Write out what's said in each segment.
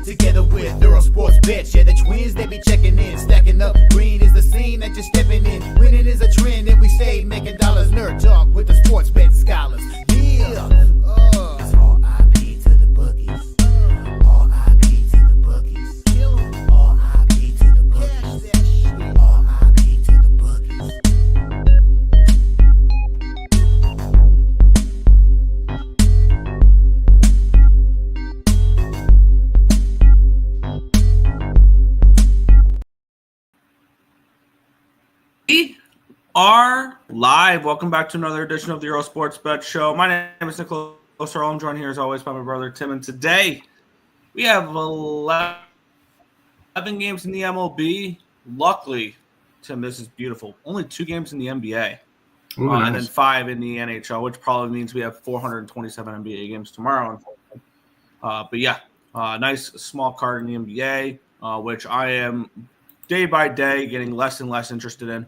together with Earle Sports Bets. Yeah, the twins, they be checking in, stacking up. Green is the scene that you're stepping in. Winning is a trend, and we stay making dollars. Nerd talk with the sports bet scholars. Yeah. It's R.I.P. to the bookies. R.I.P. to the bookies. R.I.P. to the bookies. R.I.P. to the bookies. We are live. Welcome back to another edition of the Earle Sports Bet Show. My name is Nicholas Earle. I'm joined here as always by my brother Tim, and today we have 11 games in the MLB. Luckily, Tim, this is beautiful. Only 2 games in the NBA, Nice. and then 5 in the NHL, which probably means we have 427 NBA games tomorrow. But yeah, nice small card in the NBA, which I am day by day getting less and less interested in.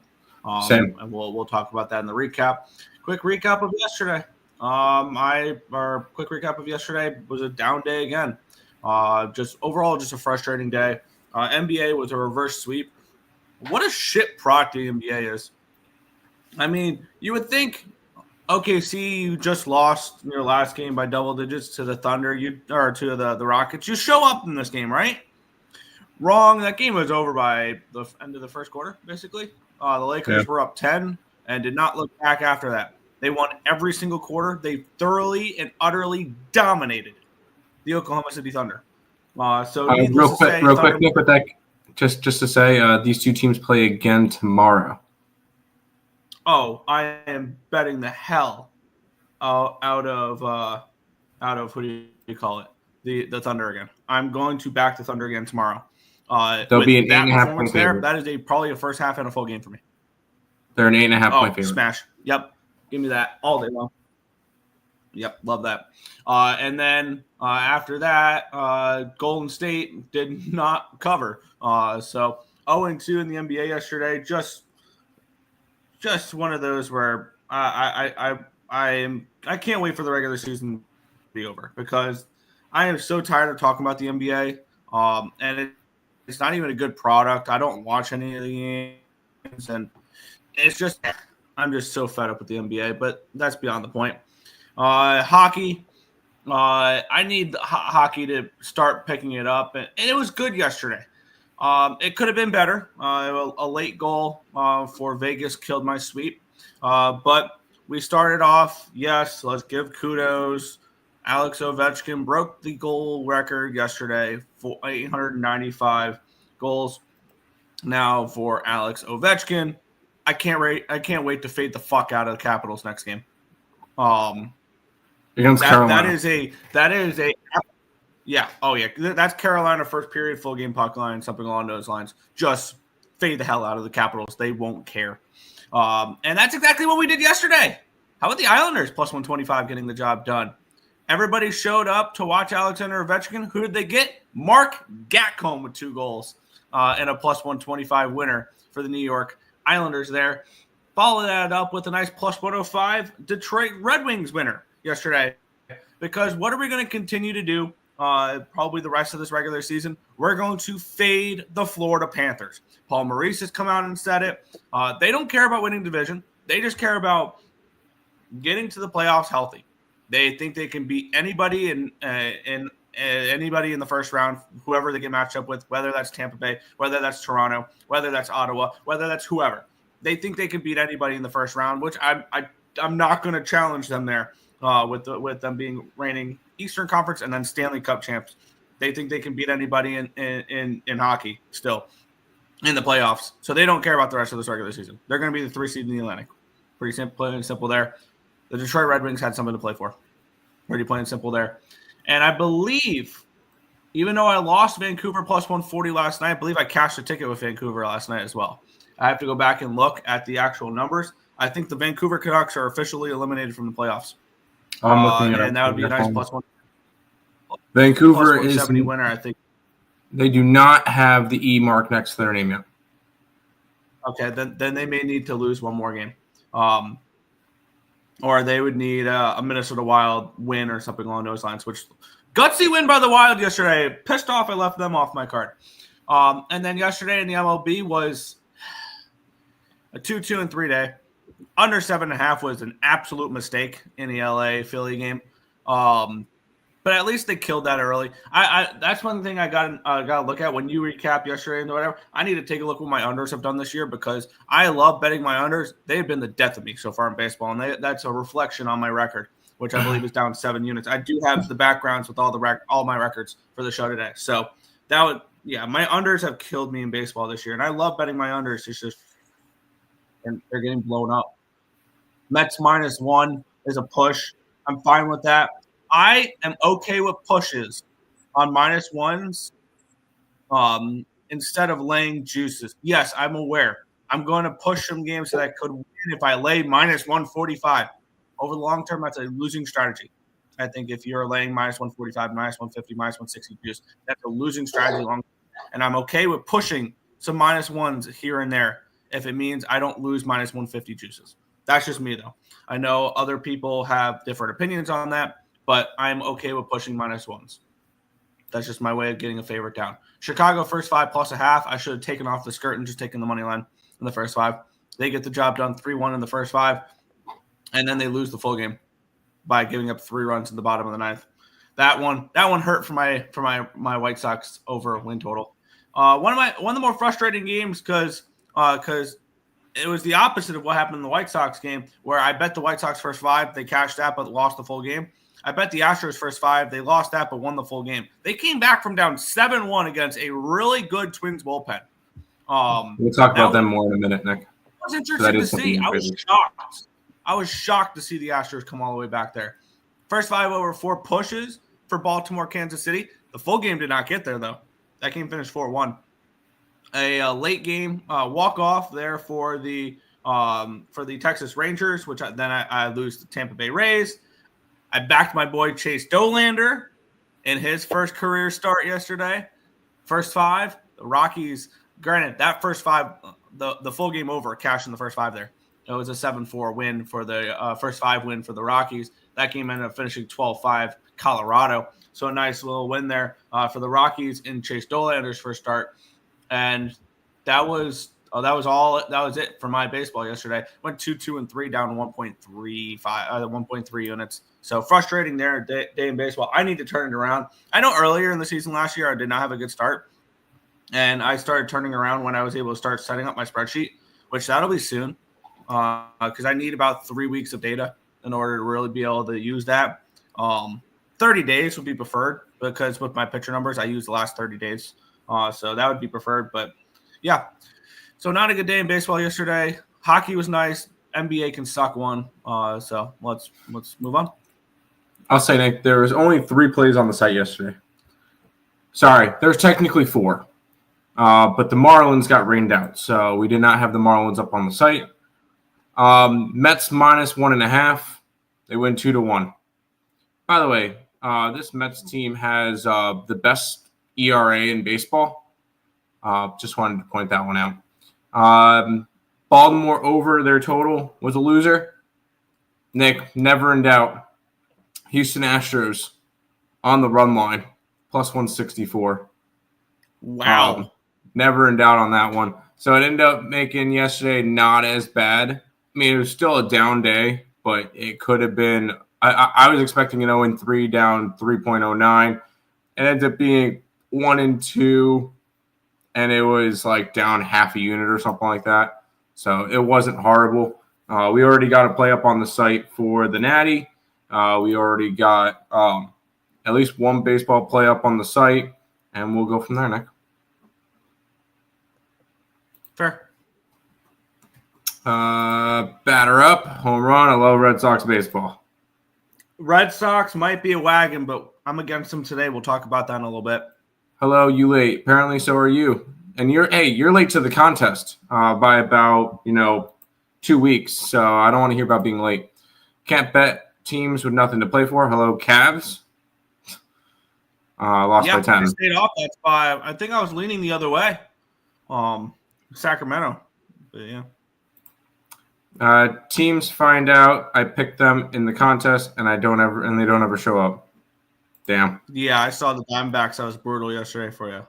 Same. And we'll talk about that in the recap. Quick recap of yesterday. Quick recap of yesterday was a down day again. Just overall, just a frustrating day. NBA was a reverse sweep. What a shit product the NBA is. I mean, you would think, OKC, you just lost your last game by double digits to the Thunder, to the Rockets. You show up in this game, right? Wrong. That game was over by the end of the first quarter, basically. The Lakers were up 10 and did not look back after that. They won every single quarter. They thoroughly and utterly dominated the Oklahoma City Thunder. Real quick, just to say, these two teams play again tomorrow. Oh, I am betting the hell out of what do you call it? The Thunder again. I'm going to back the Thunder again tomorrow. They'll be an 8.5 point favorite. That is probably a first half NFL game for me. They're an 8.5 point favorite. Smash. Yep. Give me that all day long. Yep. Love that. And then after that, Golden State did not cover. So 0-2 in the NBA yesterday. Just one of those where I can't wait for the regular season to be over because I am so tired of talking about the NBA. And it's not even a good product. I don't watch any of the games, and I'm just so fed up with the NBA. But that's beyond the point. Hockey, I need hockey to start picking it up, and it was good yesterday. It could have been better. A late goal for Vegas killed my sweep, but we started off. Yes, let's give kudos. Alex Ovechkin broke the goal record yesterday for 895 goals. Now for Alex Ovechkin, I can't wait to fade the fuck out of the Capitals next game. Against Carolina. That is a yeah. Oh yeah, that's Carolina first period full game puck line, something along those lines. Just fade the hell out of the Capitals. They won't care. And that's exactly what we did yesterday. How about the Islanders plus 125 getting the job done? Everybody showed up to watch Alexander Ovechkin. Who did they get? Mark Gatcomb with 2 goals and a plus 125 winner for the New York Islanders there. Follow that up with a nice plus 105 Detroit Red Wings winner yesterday. Because what are we going to continue to do probably the rest of this regular season? We're going to fade the Florida Panthers. Paul Maurice has come out and said it. They don't care about winning division. They just care about getting to the playoffs healthy. They think they can beat anybody in the first round, whoever they get matched up with, whether that's Tampa Bay, whether that's Toronto, whether that's Ottawa, whether that's whoever. They think they can beat anybody in the first round, which I'm not going to challenge them there with them being reigning Eastern Conference and then Stanley Cup champs. They think they can beat anybody in hockey still in the playoffs. So they don't care about the rest of this regular season. They're going to be the 3 seed in the Atlantic. Pretty simple there. The Detroit Red Wings had something to play for. Pretty plain and simple there. And I believe, even though I lost Vancouver plus 140 last night, I believe I cashed a ticket with Vancouver last night as well. I have to go back and look at the actual numbers. I think the Vancouver Canucks are officially eliminated from the playoffs. I'm looking at it. And that would be a nice plus 1. Vancouver plus 170 is winner, I think. They do not have the E mark next to their name yet. Okay, then they may need to lose one more game. or they would need a Minnesota Wild win or something along those lines, which gutsy win by the Wild yesterday. Pissed off I left them off my card. And then yesterday in the MLB was a 2-2 and 3 day. Under 7.5 was an absolute mistake in the LA Philly game. But at least they killed that early. I that's one thing I got to look at when you recap yesterday and whatever. I need to take a look what my unders have done this year because I love betting my unders. They've been the death of me so far in baseball, and that's a reflection on my record, which I believe is down 7 units. I do have the backgrounds with all my records for the show today. So that would my unders have killed me in baseball this year, and I love betting my unders. It's just and they're getting blown up. Mets -1 is a push. I'm fine with that. I am okay with pushes on -1s instead of laying juices. Yes, I'm aware. I'm going to push some games that I could win if I lay -145. Over the long term, that's a losing strategy. I think if you're laying -145, -150, -160 juice, that's a losing strategy long term. And I'm okay with pushing some -1s here and there if it means I don't lose -150 juices. That's just me, though. I know other people have different opinions on that, but I'm okay with pushing -1s. That's just my way of getting a favorite down. Chicago first 5 +0.5. I should have taken off the skirt and just taken the money line in the first 5. They get the job done 3-1 in the first 5, and then they lose the full game by giving up 3 runs in the bottom of the 9th. That one hurt for my White Sox over win total. One of the more frustrating games because it was the opposite of what happened in the White Sox game, where I bet the White Sox first 5, they cashed that but lost the full game. I bet the Astros first 5, they lost that but won the full game. They came back from down 7-1 against a really good Twins bullpen. We'll talk about them more in a minute, Nick. It was interesting to see. I was shocked. I was shocked to see the Astros come all the way back there. First 5 over 4 pushes for Baltimore, Kansas City. The full game did not get there, though. That game finished 4-1. A late game walk-off there for the Texas Rangers, which I lose to Tampa Bay Rays. I backed my boy Chase Dollander in his first career start yesterday. First 5, the Rockies. Granted, that first 5, the full game over, cash in the first 5 there. It was a 7-4 win for the first 5 win for the Rockies. That game ended up finishing 12-5 Colorado. So a nice little win there for the Rockies in Chase Dollander's first start. And that was all. That was it for my baseball yesterday. Went 2-2 and 3 down 1.3 units. So frustrating there day in baseball. I need to turn it around. I know earlier in the season last year I did not have a good start, and I started turning around when I was able to start setting up my spreadsheet, which that'll be soon because I need about 3 weeks of data in order to really be able to use that. 30 days would be preferred because with my pitcher numbers I use the last 30 days. So that would be preferred. But, yeah. So not a good day in baseball yesterday. Hockey was nice. NBA can suck one. So let's move on. I'll say, Nick, there was only 3 plays on the site yesterday. Sorry, there's technically 4. But the Marlins got rained out. So we did not have the Marlins up on the site. Mets -1.5. They win 2-1. By the way, this Mets team has the best ERA in baseball. Just wanted to point that one out. Baltimore over their total was a loser. Nick, never in doubt. Houston Astros on the run line, +164. Wow. Never in doubt on that one. So it ended up making yesterday not as bad. I mean, it was still a down day, but it could have been. I was expecting an 0-3 down 3.09. It ended up being 1-2, and it was like down half a unit or something like that. So it wasn't horrible. We already got a play up on the site for the Natty. We already got at least one baseball play up on the site, and we'll go from there, Nick. Fair. Batter up, home run. I love Red Sox baseball. Red Sox might be a wagon, but I'm against them today. We'll talk about that in a little bit. Hello, you late. Apparently so are you. And you're late to the contest by about, 2 weeks. So I don't want to hear about being late. Can't bet teams with nothing to play for. Hello, Cavs. Lost by 10. I stayed off that spot. I think I was leaning the other way. Sacramento. But yeah. Teams find out I picked them in the contest, and they don't ever show up. Damn. Yeah, I saw the Diamondbacks. That was brutal yesterday for you.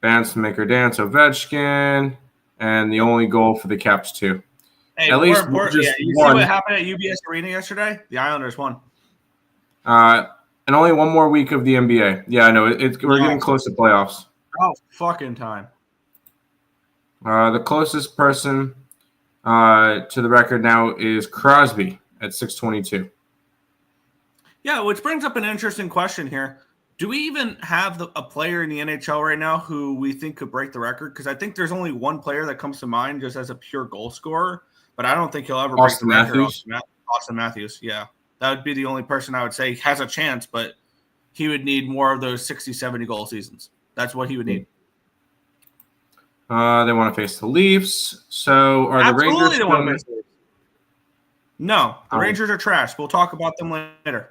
Dance Maker Dance Ovechkin, and the only goal for the Caps too. Hey, At least just you one. see what happened at UBS Arena yesterday? The Islanders won. And only one more week of the NBA. Yeah, I know. We're getting close to playoffs. Oh, fucking time. The closest person to the record now is Crosby at 622. Yeah, which brings up an interesting question here. Do we even have a player in the NHL right now who we think could break the record? Because I think there's only one player that comes to mind just as a pure goal scorer, but I don't think he'll ever break the record. Austin Matthews, yeah. That would be the only person I would say has a chance, but he would need more of those 60, 70 goal seasons. That's what he would need. They want to face the Leafs. So are the Rangers still... No, the Rangers are trash. We'll talk about them later.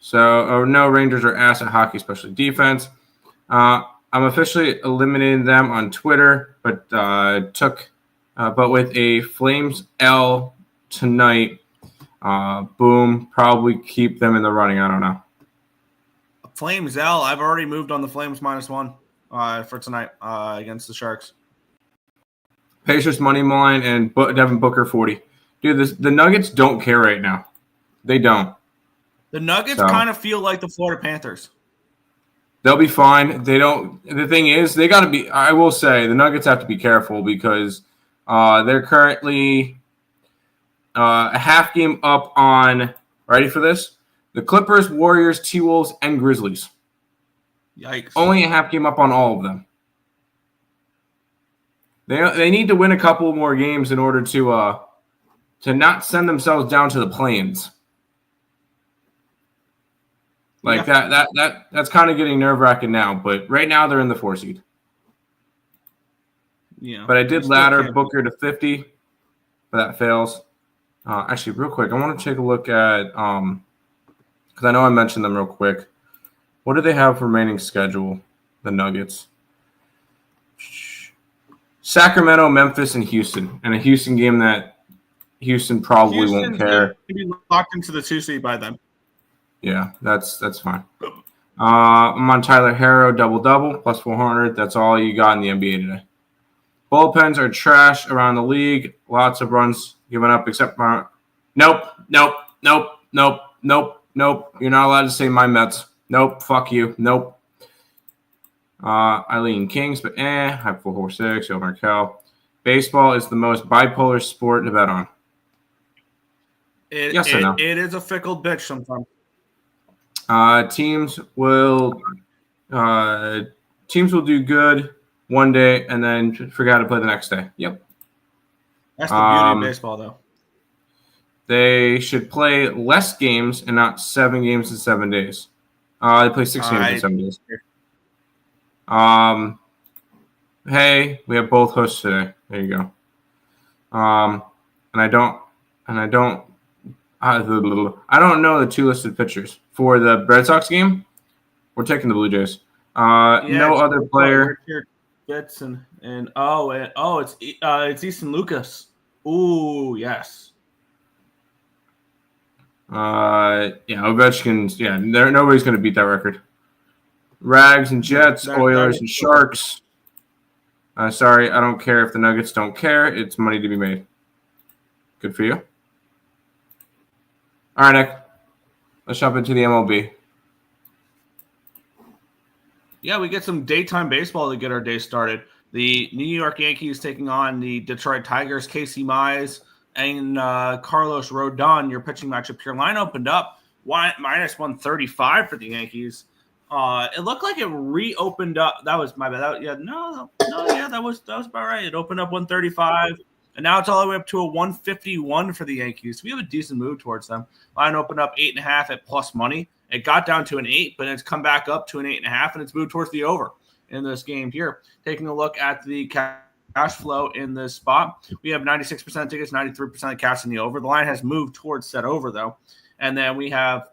So, no, Rangers are ass at hockey, especially defense. I'm officially eliminating them on Twitter, but with a Flames L tonight, boom, probably keep them in the running. I don't know. Flames L. I've already moved on the Flames -1 for tonight against the Sharks. Pacers money line and Devin Booker 40. Dude, the Nuggets don't care right now. They don't. The Nuggets kind of feel like the Florida Panthers. They'll be fine. They don't. The thing is, they got to be. I will say the Nuggets have to be careful because they're currently a half game up on. Ready for this? The Clippers, Warriors, T-Wolves, and Grizzlies. Yikes! Only a half game up on all of them. They need to win a couple more games in order to not send themselves down to the plains. That's kind of getting nerve-wracking now, but right now they're in the 4 seed. Yeah. But I did ladder Booker to 50, but that fails. Actually, real quick, I want to take a look at because I know I mentioned them real quick. What do they have for remaining schedule? The Nuggets. Sacramento, Memphis, and Houston. And a Houston game that Houston probably won't care. Be locked into the 2 seed by then. Yeah, that's fine. I'm on Tyler Herro, double-double, plus 400. That's all you got in the NBA today. Bullpens are trash around the league. Lots of runs given up, except for nope. You're not allowed to say my Mets. Nope, fuck you. Nope. Eileen Kings, but High 446, Yo Markel. Baseball is the most bipolar sport to bet on. Yes or no? It is a fickle bitch sometimes. Teams will do good one day and then forget to play the next day. Yep. That's the beauty of baseball, though. They should play less games and not 7 games in 7 days. They play 6 games in 7 days. Hey, we have both hosts today. There you go. And I don't know the 2 listed pitchers for the Red Sox game. We're taking the Blue Jays. No other player. It's Easton Lucas. Ooh, yes. Ovechkin's. Yeah, nobody's going to beat that record. Rags and Jets, Oilers and Sharks. Sorry, I don't care if the Nuggets don't care. It's money to be made. Good for you. All right, Nick. Let's jump into the MLB. Yeah, we get some daytime baseball to get our day started. The New York Yankees taking on the Detroit Tigers. Casey Mize and Carlos Rodon, your pitching matchup. Your line opened up -135 for the Yankees. It looked like it reopened up. That was my bad. That was about right. It opened up 135, and now it's all the way up to a 151 for the Yankees. We have a decent move towards them. Line opened up 8.5 at plus money. It got down to an 8, but it's come back up to an 8.5, and it's moved towards the over in this game here. Taking a look at the cash flow in this spot, we have 96% tickets, 93% of cash in the over. The line has moved towards set over, though. And then we have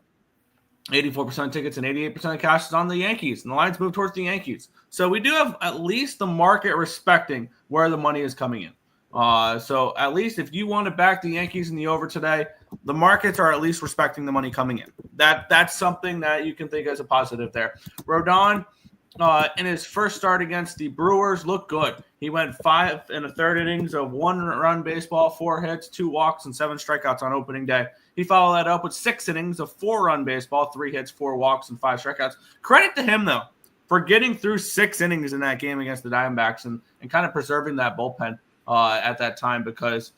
84% tickets and 88% of cash is on the Yankees, and the line's moved towards the Yankees. So we do have at least the market respecting where the money is coming in. So at least if you want to back the Yankees in the over today, the markets are at least respecting the money coming in. That's something that you can think as a positive there. Rodon, in his first start against the Brewers, looked good. He went 5 1/3 innings of 1-run baseball, 4 hits, 2 walks, and 7 strikeouts on opening day. He followed that up with 6 innings of 4-run baseball, 3 hits, 4 walks, and 5 strikeouts. Credit to him, though, for getting through 6 innings in that game against the Diamondbacks and kind of preserving that bullpen at that time, because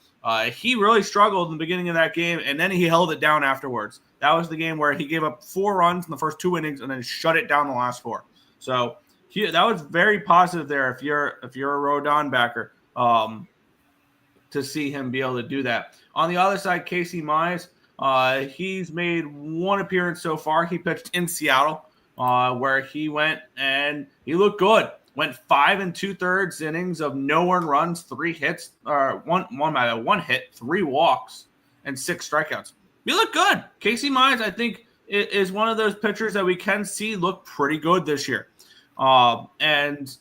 he really struggled in the beginning of that game, and then he held it down afterwards. That was the game where he gave up 4 runs in the first 2 innings and then shut it down the last 4. So that was very positive there if you're a Rodon backer, to see him be able to do that. On the other side, Casey Mize, he's made 1 appearance so far. He pitched in Seattle, where he went and he looked good. Went 5 2/3 innings of no earned runs, 3 hits, one hit, 3 walks, and 6 strikeouts. He looked good. Casey Mize, I think, is one of those pitchers that we can see look pretty good this year. And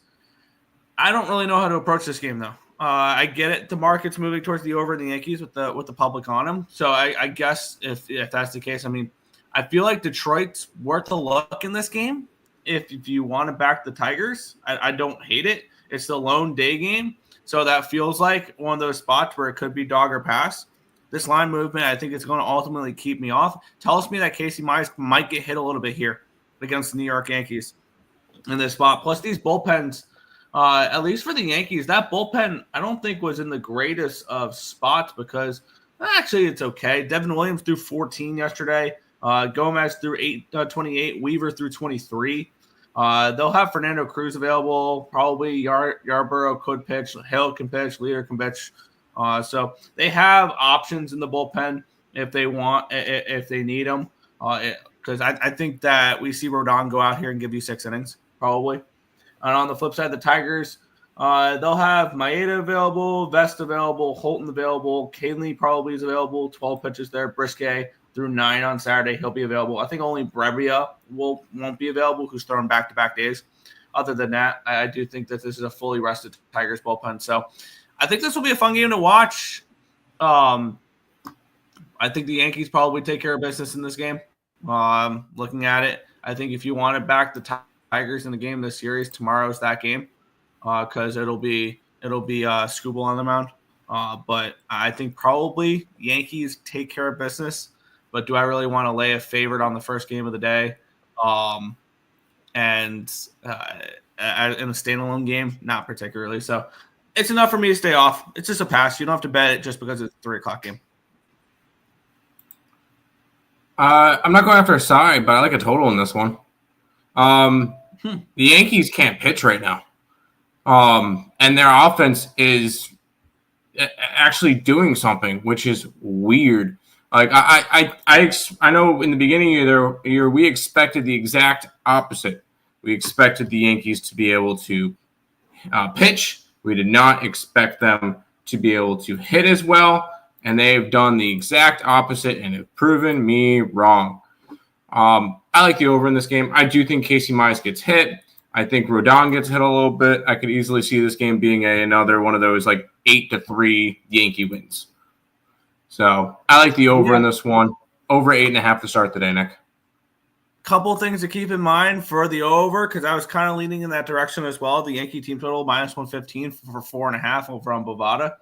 I don't really know how to approach this game, though. I get it. The market's moving towards the over in the Yankees with the public on them. So I guess if that's the case, I mean, I feel like Detroit's worth a look in this game. If you want to back the Tigers, I don't hate it. It's the lone day game. So that feels like one of those spots where it could be dog or pass. This line movement, I think it's going to ultimately keep me off. Tells me that Casey Mize might get hit a little bit here against the New York Yankees in this spot. Plus these bullpens, at least for the Yankees, that bullpen I don't think was in the greatest of spots, because actually it's okay. Devin Williams threw 14 yesterday. Gomez threw 28. Weaver threw 23. They'll have Fernando Cruz available. Probably Yarborough could pitch. Hill can pitch. Leader can pitch. So they have options in the bullpen if they want, if they need them. Because I think that we see Rodon go out here and give you 6 innings, probably. And on the flip side, the Tigers, they'll have Maeda available, Vest available, Holton available, Canely probably is available, 12 pitches there. Brisket through 9 on Saturday, he'll be available. I think only Brevia won't be available, who's throwing back-to-back days. Other than that, I do think that this is a fully rested Tigers bullpen. So I think this will be a fun game to watch. I think the Yankees probably take care of business in this game. Looking at it, I think if you want to back the Tigers in the game of the series, tomorrow's that game, because it'll be Skubal on the mound. But I think probably Yankees take care of business. But do I really want to lay a favorite on the first game of the day? And in a standalone game, not particularly. So it's enough for me to stay off. It's just a pass. You don't have to bet it just because it's a 3:00 game. I'm not going after a side, but I like a total in this one. The Yankees can't pitch right now. And their offense is actually doing something, which is weird. Like I know in the beginning of the year, we expected the exact opposite. We expected the Yankees to be able to pitch. We did not expect them to be able to hit as well, and they've done the exact opposite and have proven me wrong. I like the over in this game. I do think Casey Mize gets hit. I think Rodon gets hit a little bit. I could easily see this game being another one of those like 8-3 Yankee wins. So I like the over in this one. Over 8.5 to start today, Nick. Couple things to keep in mind for the over, because I was kind of leaning in that direction as well. The Yankee team total -115 for 4.5 over on Bovada.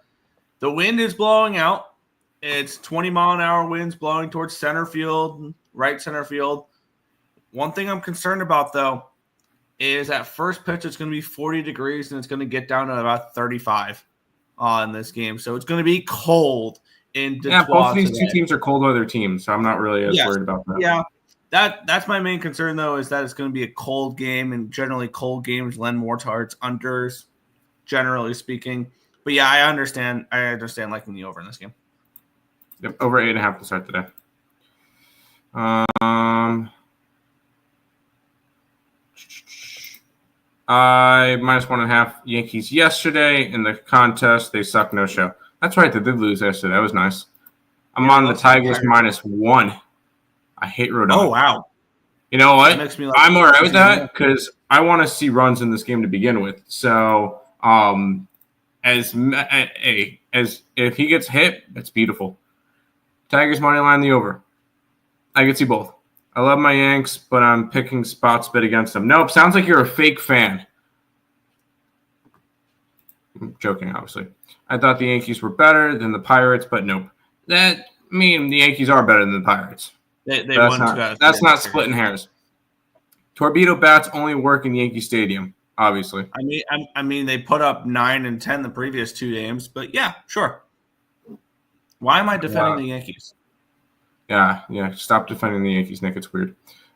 The wind is blowing out. It's 20-mile-an-hour winds blowing towards center field, right center field. One thing I'm concerned about, though, is at first pitch it's going to be 40 degrees and it's going to get down to about 35 in this game. So it's going to be cold in Detroit. Yeah, both of these two teams are cold weather teams, so I'm not really as worried about that. Yeah, that's my main concern, though, is that it's going to be a cold game, and generally cold games lend more towards unders, generally speaking. But yeah, I understand liking the over in this game. Yep, over 8.5 to start today. I -1.5 Yankees yesterday in the contest. They suck, no show. That's right, they did lose yesterday. That was nice. I'm on the Tigers -1. I hate Rodon. Oh, wow. You know what? I'm all right with that Yeah. because I want to see runs in this game to begin with. So, and as if he gets hit, that's beautiful. Tigers money line the over. I can see both. I love my Yanks, but I'm picking spots bet against them. Nope, sounds like you're a fake fan. I'm joking, obviously. I thought the Yankees were better than the Pirates, but nope. The Yankees are better than the Pirates. They won. That's not splitting hairs. Torpedo bats only work in Yankee Stadium, obviously. I mean, they put up 9 and 10 the previous 2 games, but yeah, sure. Why am I defending the Yankees? Yeah. Stop defending the Yankees, Nick. It's weird.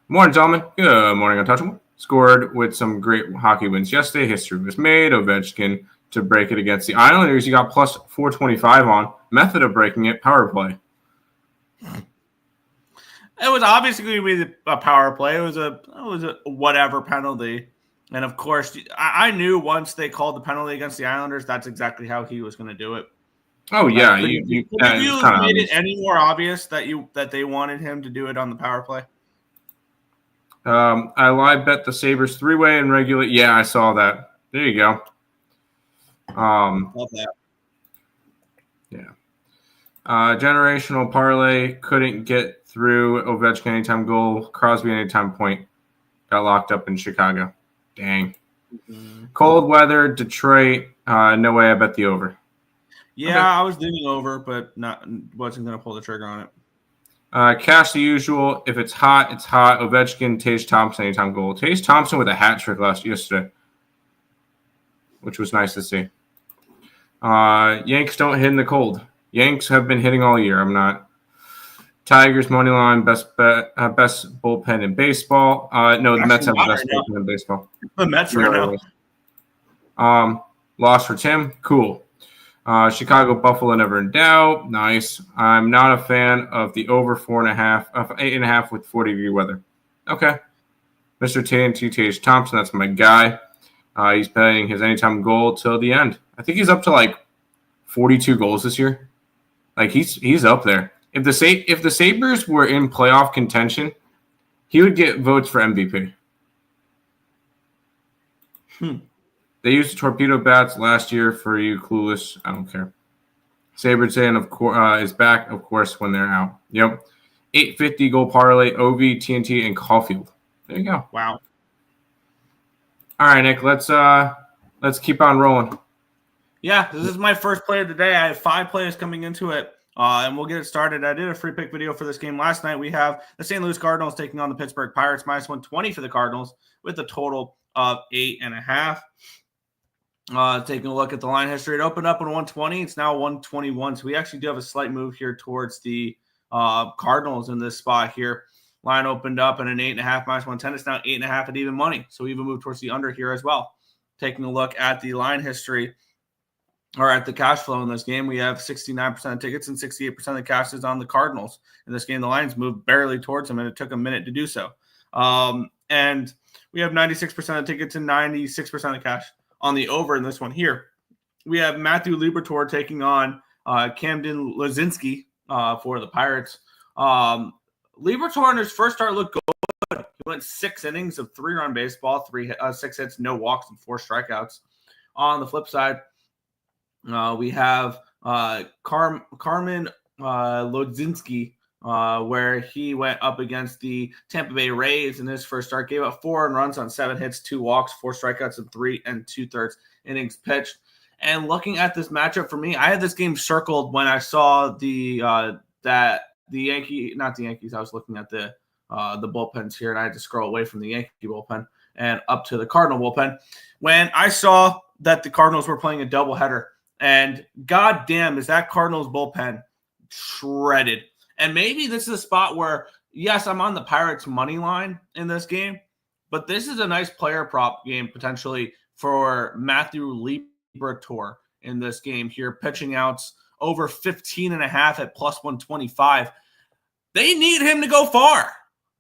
Morning, gentlemen. Good morning, Untouchable. Scored with some great hockey wins yesterday. History was made. Ovechkin to break it against the Islanders. You got plus 425 on. Method of breaking it, power play. It was obviously going to be a power play. It was a whatever penalty. And, of course, I knew once they called the penalty against the Islanders, that's exactly how he was going to do it. Oh, yeah. Could you have made it any more obvious that they wanted him to do it on the power play? I live bet the Sabres 3-way and regulate. Yeah, I saw that. There you go. Love that. Yeah. Generational parlay couldn't get through. Ovechkin anytime goal. Crosby anytime point. Got locked up in Chicago. Dang. Mm-hmm. Cold weather, Detroit. No way I bet the over. Yeah, okay. I was leaning over, but wasn't going to pull the trigger on it. Cash the usual. If it's hot, it's hot. Ovechkin, Tage Thompson anytime goal. Tage Thompson with a hat trick yesterday, which was nice to see. Yanks don't hit in the cold. Yanks have been hitting all year. I'm not. Tigers money line, best bullpen in baseball. No, the Mets have the best bullpen in baseball. The Mets right now. Loss for Tim. Cool. Chicago Buffalo never in doubt. Nice. I'm not a fan of the over 8.5 with 40-degree weather. Okay. Mr. TNT Tage Thompson, that's my guy. He's betting his anytime goal till the end. I think he's up to like 42 goals this year. Like he's up there. If the Sabres were in playoff contention, he would get votes for MVP. They used torpedo bats last year for you clueless. I don't care. Sabres saying of course is back, of course, when they're out. Yep. 850 goal parlay, OV, TNT, and Caulfield. There you go. Wow. All right, Nick. Let's keep on rolling. Yeah, this is my first play of the day. I have 5 players coming into it, and we'll get it started. I did a free pick video for this game last night. We have the St. Louis Cardinals taking on the Pittsburgh Pirates, minus 120 for the Cardinals with a total of 8.5. Taking a look at the line history, it opened up on 120. It's now 121. So we actually do have a slight move here towards the Cardinals in this spot here. Line opened up at an 8.5 minus 110. It's now 8.5 at even money. So we even moved towards the under here as well. Taking a look at the line history or at the cash flow in this game, we have 69% of tickets and 68% of the cash is on the Cardinals. In this game, the lines moved barely towards them, and it took a minute to do so. And we have 96% of tickets and 96% of cash on the over in this one here. We have Matthew Liberatore taking on Camden Lozinski for the Pirates. Liberatore in his first start looked good. He went 6 innings of 3-run baseball, 6 hits, no walks, and 4 strikeouts. On the flip side, we have Carmen Lozinski, where he went up against the Tampa Bay Rays in his first start, gave up 4 runs on 7 hits, 2 walks, 4 strikeouts, and 3 2/3 innings pitched. And looking at this matchup for me, I had this game circled when I saw I was looking at the bullpens here, and I had to scroll away from the Yankee bullpen and up to the Cardinal bullpen when I saw that the Cardinals were playing a doubleheader. And goddamn, is that Cardinals bullpen shredded. And maybe this is a spot where, yes, I'm on the Pirates money line in this game, but this is a nice player prop game potentially for Matthew Liberatore in this game here, pitching outs over 15.5 at plus 125. They need him to go far.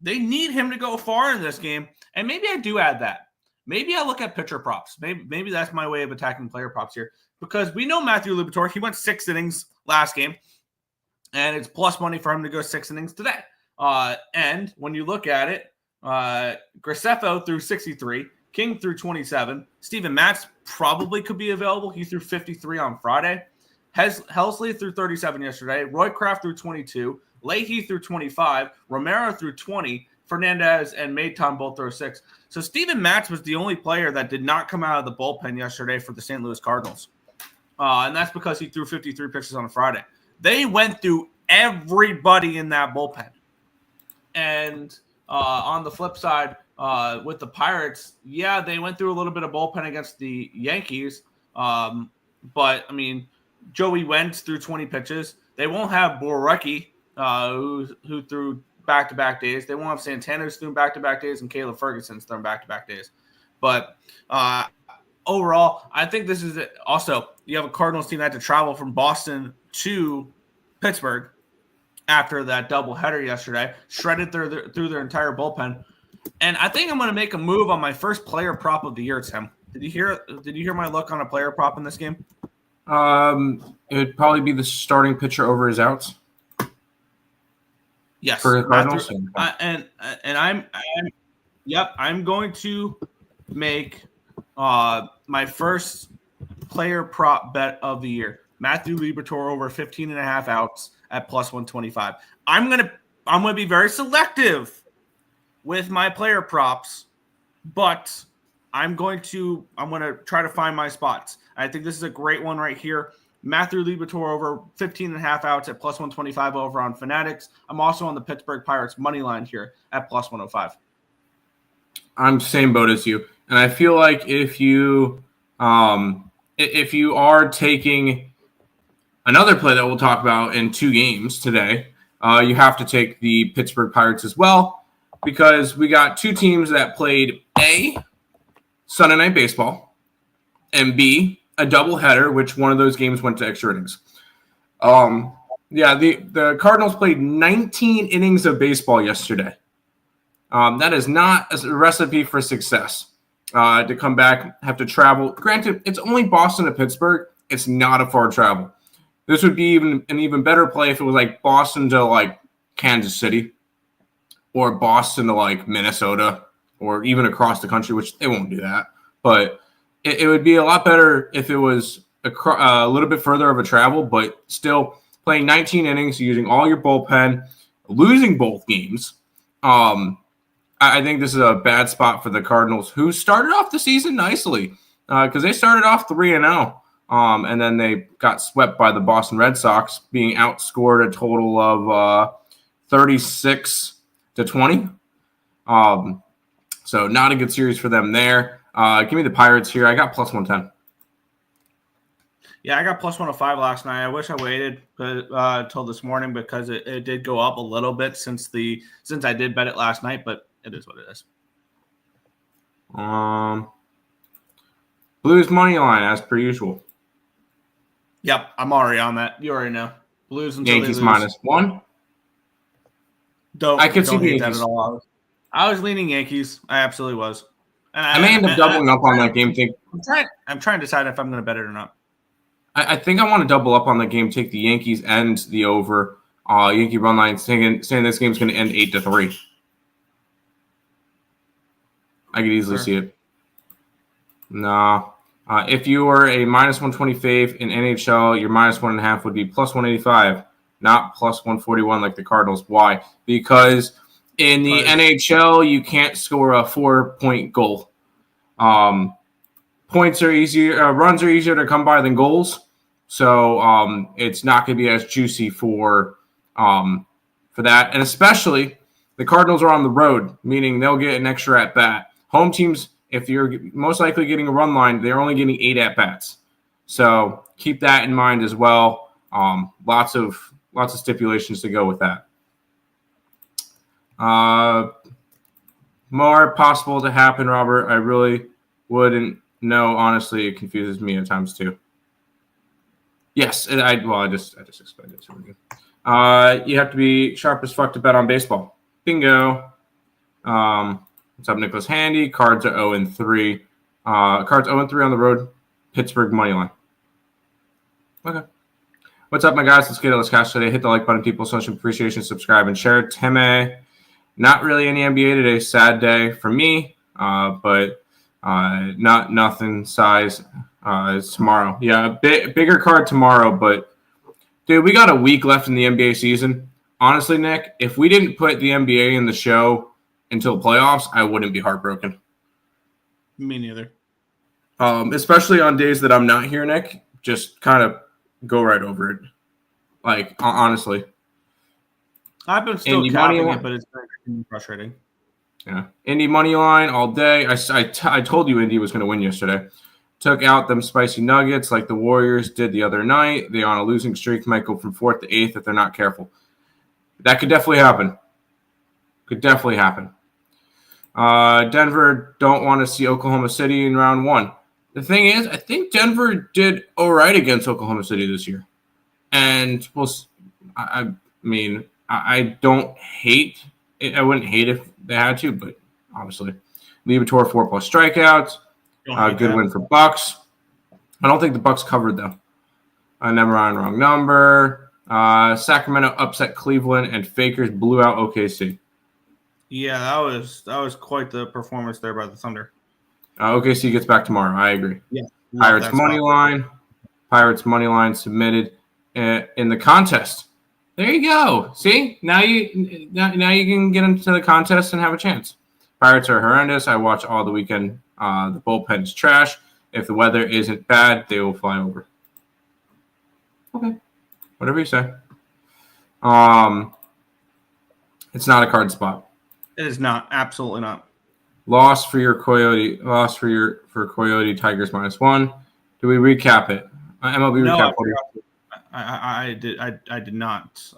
They need him to go far in this game. And maybe I do add that. Maybe I look at pitcher props. Maybe that's my way of attacking player props here, because we know Matthew Liberatore, he went 6 innings last game, and it's plus money for him to go 6 innings today. And when you look at it, Graceffo threw 63, King threw 27. Steven Matz probably could be available. He threw 53 on Friday. Helsley threw 37 yesterday. Roycraft threw 22. Leahy threw 25. Romero threw 20. Fernandez and Maton both threw 6. So Steven Matz was the only player that did not come out of the bullpen yesterday for the St. Louis Cardinals. And that's because he threw 53 pitches on a Friday. They went through everybody in that bullpen. And on the flip side, with the Pirates, yeah, they went through a little bit of bullpen against the Yankees. But, I mean, Joey Wentz threw 20 pitches. They won't have Borucki, who threw back-to-back days. They won't have Santana, who's thrown back-to-back days, and Caleb Ferguson's thrown back-to-back days. But overall, I think this is it. Also, you have a Cardinals team that had to travel from Boston to Pittsburgh after that doubleheader yesterday, shredded through their entire bullpen. And I think I'm going to make a move on my first player prop of the year, Tim. Did you hear my look on a player prop in this game? It would probably be the starting pitcher over his outs. Yes. For the Cardinals. I'm going to make my first player prop bet of the year. Matthew Liberatore over 15.5 outs at plus 125. I'm gonna be very selective with my player props, but I'm gonna try to find my spots. I think this is a great one right here. Matthew Liberatore over 15.5 outs at plus 125 over on Fanatics. I'm also on the Pittsburgh Pirates money line here at plus 105. I'm same boat as you, and I feel like if you are taking another play that we'll talk about in 2 games today, you have to take the Pittsburgh Pirates as well, because we got 2 teams that played A, Sunday Night Baseball, and B, a doubleheader, which one of those games went to extra innings. The Cardinals played 19 innings of baseball yesterday. That is not a recipe for success. To come back, have to travel. Granted, it's only Boston to Pittsburgh. It's not a far travel. This would be an even better play if it was like Boston to like Kansas City, or Boston to like Minnesota, or even across the country, which they won't do that. But it would be a lot better if it was a little bit further of a travel, but still playing 19 innings, using all your bullpen, losing both games. I think this is a bad spot for the Cardinals, who started off the season nicely, because they started off 3-0. And then they got swept by the Boston Red Sox, being outscored a total of 36-20. So not a good series for them there. Give me the Pirates here. I got plus 110. Yeah, I got plus 105 last night. I wish I waited till this morning, because it did go up a little bit since I did bet it last night, but it is what it is. Blues money line as per usual. Yep, I'm already on that. You already know. Blues until Yankees they lose. -1. I could see the that at all. I was leaning Yankees. I absolutely was. And I may end up doubling up on that game. I'm trying to decide if I'm going to bet it or not. I think I want to double up on the game. Take the Yankees and the over. Yankee run line saying this game's going to end 8-3. I could easily see it. Nah. If you were a -125 in NHL, your -1.5 would be plus 185, not plus 141 like the Cardinals. Why? Because in the NHL, you can't score a 4-point goal. Points are easier, runs are easier to come by than goals. So it's not going to be as juicy for that. And especially the Cardinals are on the road, meaning they'll get an extra at bat. Home teams, if you're most likely getting a run line, they're only getting 8 at bats. So keep that in mind as well. Lots of stipulations to go with that. More possible to happen, Robert. I really wouldn't know. Honestly, it confuses me at times too. Yes, I just explained it to you. You have to be sharp as fuck to bet on baseball. Bingo. What's up, Nicholas Handy? Cards are 0-3. Cards 0-3 on the road. Pittsburgh money line. Okay. What's up, my guys? Let's get it. Let's cash today. Hit the like button, people. So much appreciation. Subscribe and share. Teme. Not really any NBA today. Sad day for me. But Not nothing size. It's tomorrow. Yeah, bigger card tomorrow. But dude, we got a week left in the NBA season. Honestly, Nick, if we didn't put the NBA in the show until playoffs, I wouldn't be heartbroken. Me neither. Especially on days that I'm not here, Nick. Just kind of go right over it. Like, honestly. I've been still capping it, but it's been frustrating. Yeah. Indy money line all day. I told you Indy was going to win yesterday. Took out them spicy nuggets like the Warriors did the other night. They on a losing streak might go from 4th to 8th if they're not careful. That could definitely happen. Denver don't want to see Oklahoma City in round 1. The thing is, I think Denver did all right against Oklahoma City this year. And, I mean, I don't hate it. I wouldn't hate if they had to, but obviously. Liebertor 4+ strikeouts. Good win for Bucks. I don't think the Bucks covered, though. Never on wrong number. Sacramento upset Cleveland, and Fakers blew out OKC. Yeah, that was quite the performance there by the Thunder. OKC gets back tomorrow. I agree. Yeah. Pirates money line submitted in the contest. There you go. See, now you can get into the contest and have a chance. Pirates are horrendous. I watch all the weekend. The bullpen's trash. If the weather isn't bad, they will fly over. Okay, whatever you say. It's not a card spot. It is not. Absolutely not. Loss for your Coyote. Loss for Coyote Tigers -1. Do we recap it? MLB no, recap. I did not.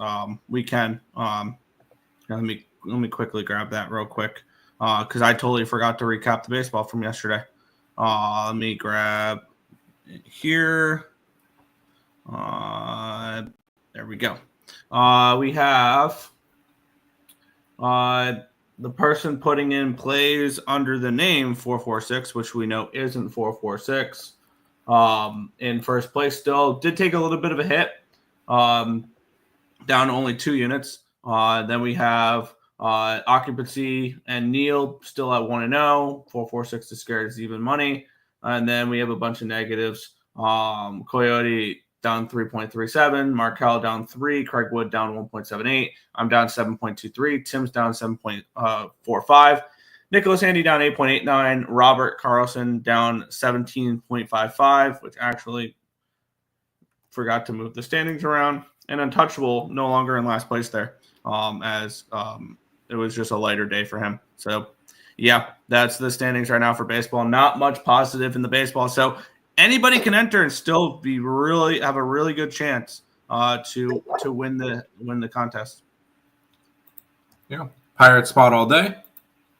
We can. Let me quickly grab that real quick because I totally forgot to recap the baseball from yesterday. Let me grab it here. There we go. We have the person putting in plays under the name 446, which we know isn't 446. In first place still. Did take a little bit of a hit. Down only 2 units. Then we have Occupancy and Neil still at 1-0. 446 is scared as even money. And then we have a bunch of negatives. Coyote down 3.37. Markel down 3. Craig Wood down 1.78. I'm down 7.23. Tim's down 7.45. Nicholas Handy down 8.89. Robert Carlson down 17.55, which actually forgot to move the standings around. And Untouchable no longer in last place there, as it was just a lighter day for him. So, yeah, that's the standings right now for baseball. Not much positive in the baseball. So anybody can enter and still have a really good chance to win the contest. Yeah, Pirate spot all day.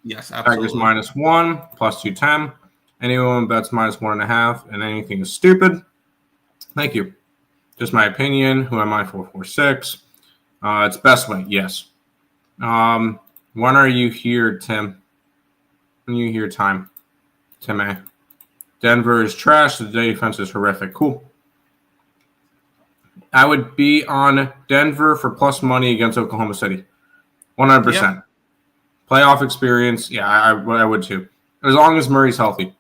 Yes, absolutely. Tigers -1 +210. Anyone bets -1.5 and anything is stupid. Thank you. Just my opinion. Who am I? 446. It's best way. Yes. When are you here, Tim? When you hear time, Tim A. Denver is trash. The defense is horrific. Cool. I would be on Denver for plus money against Oklahoma City. 100%. Yeah. Playoff experience. Yeah, I would too. As long as Murray's healthy.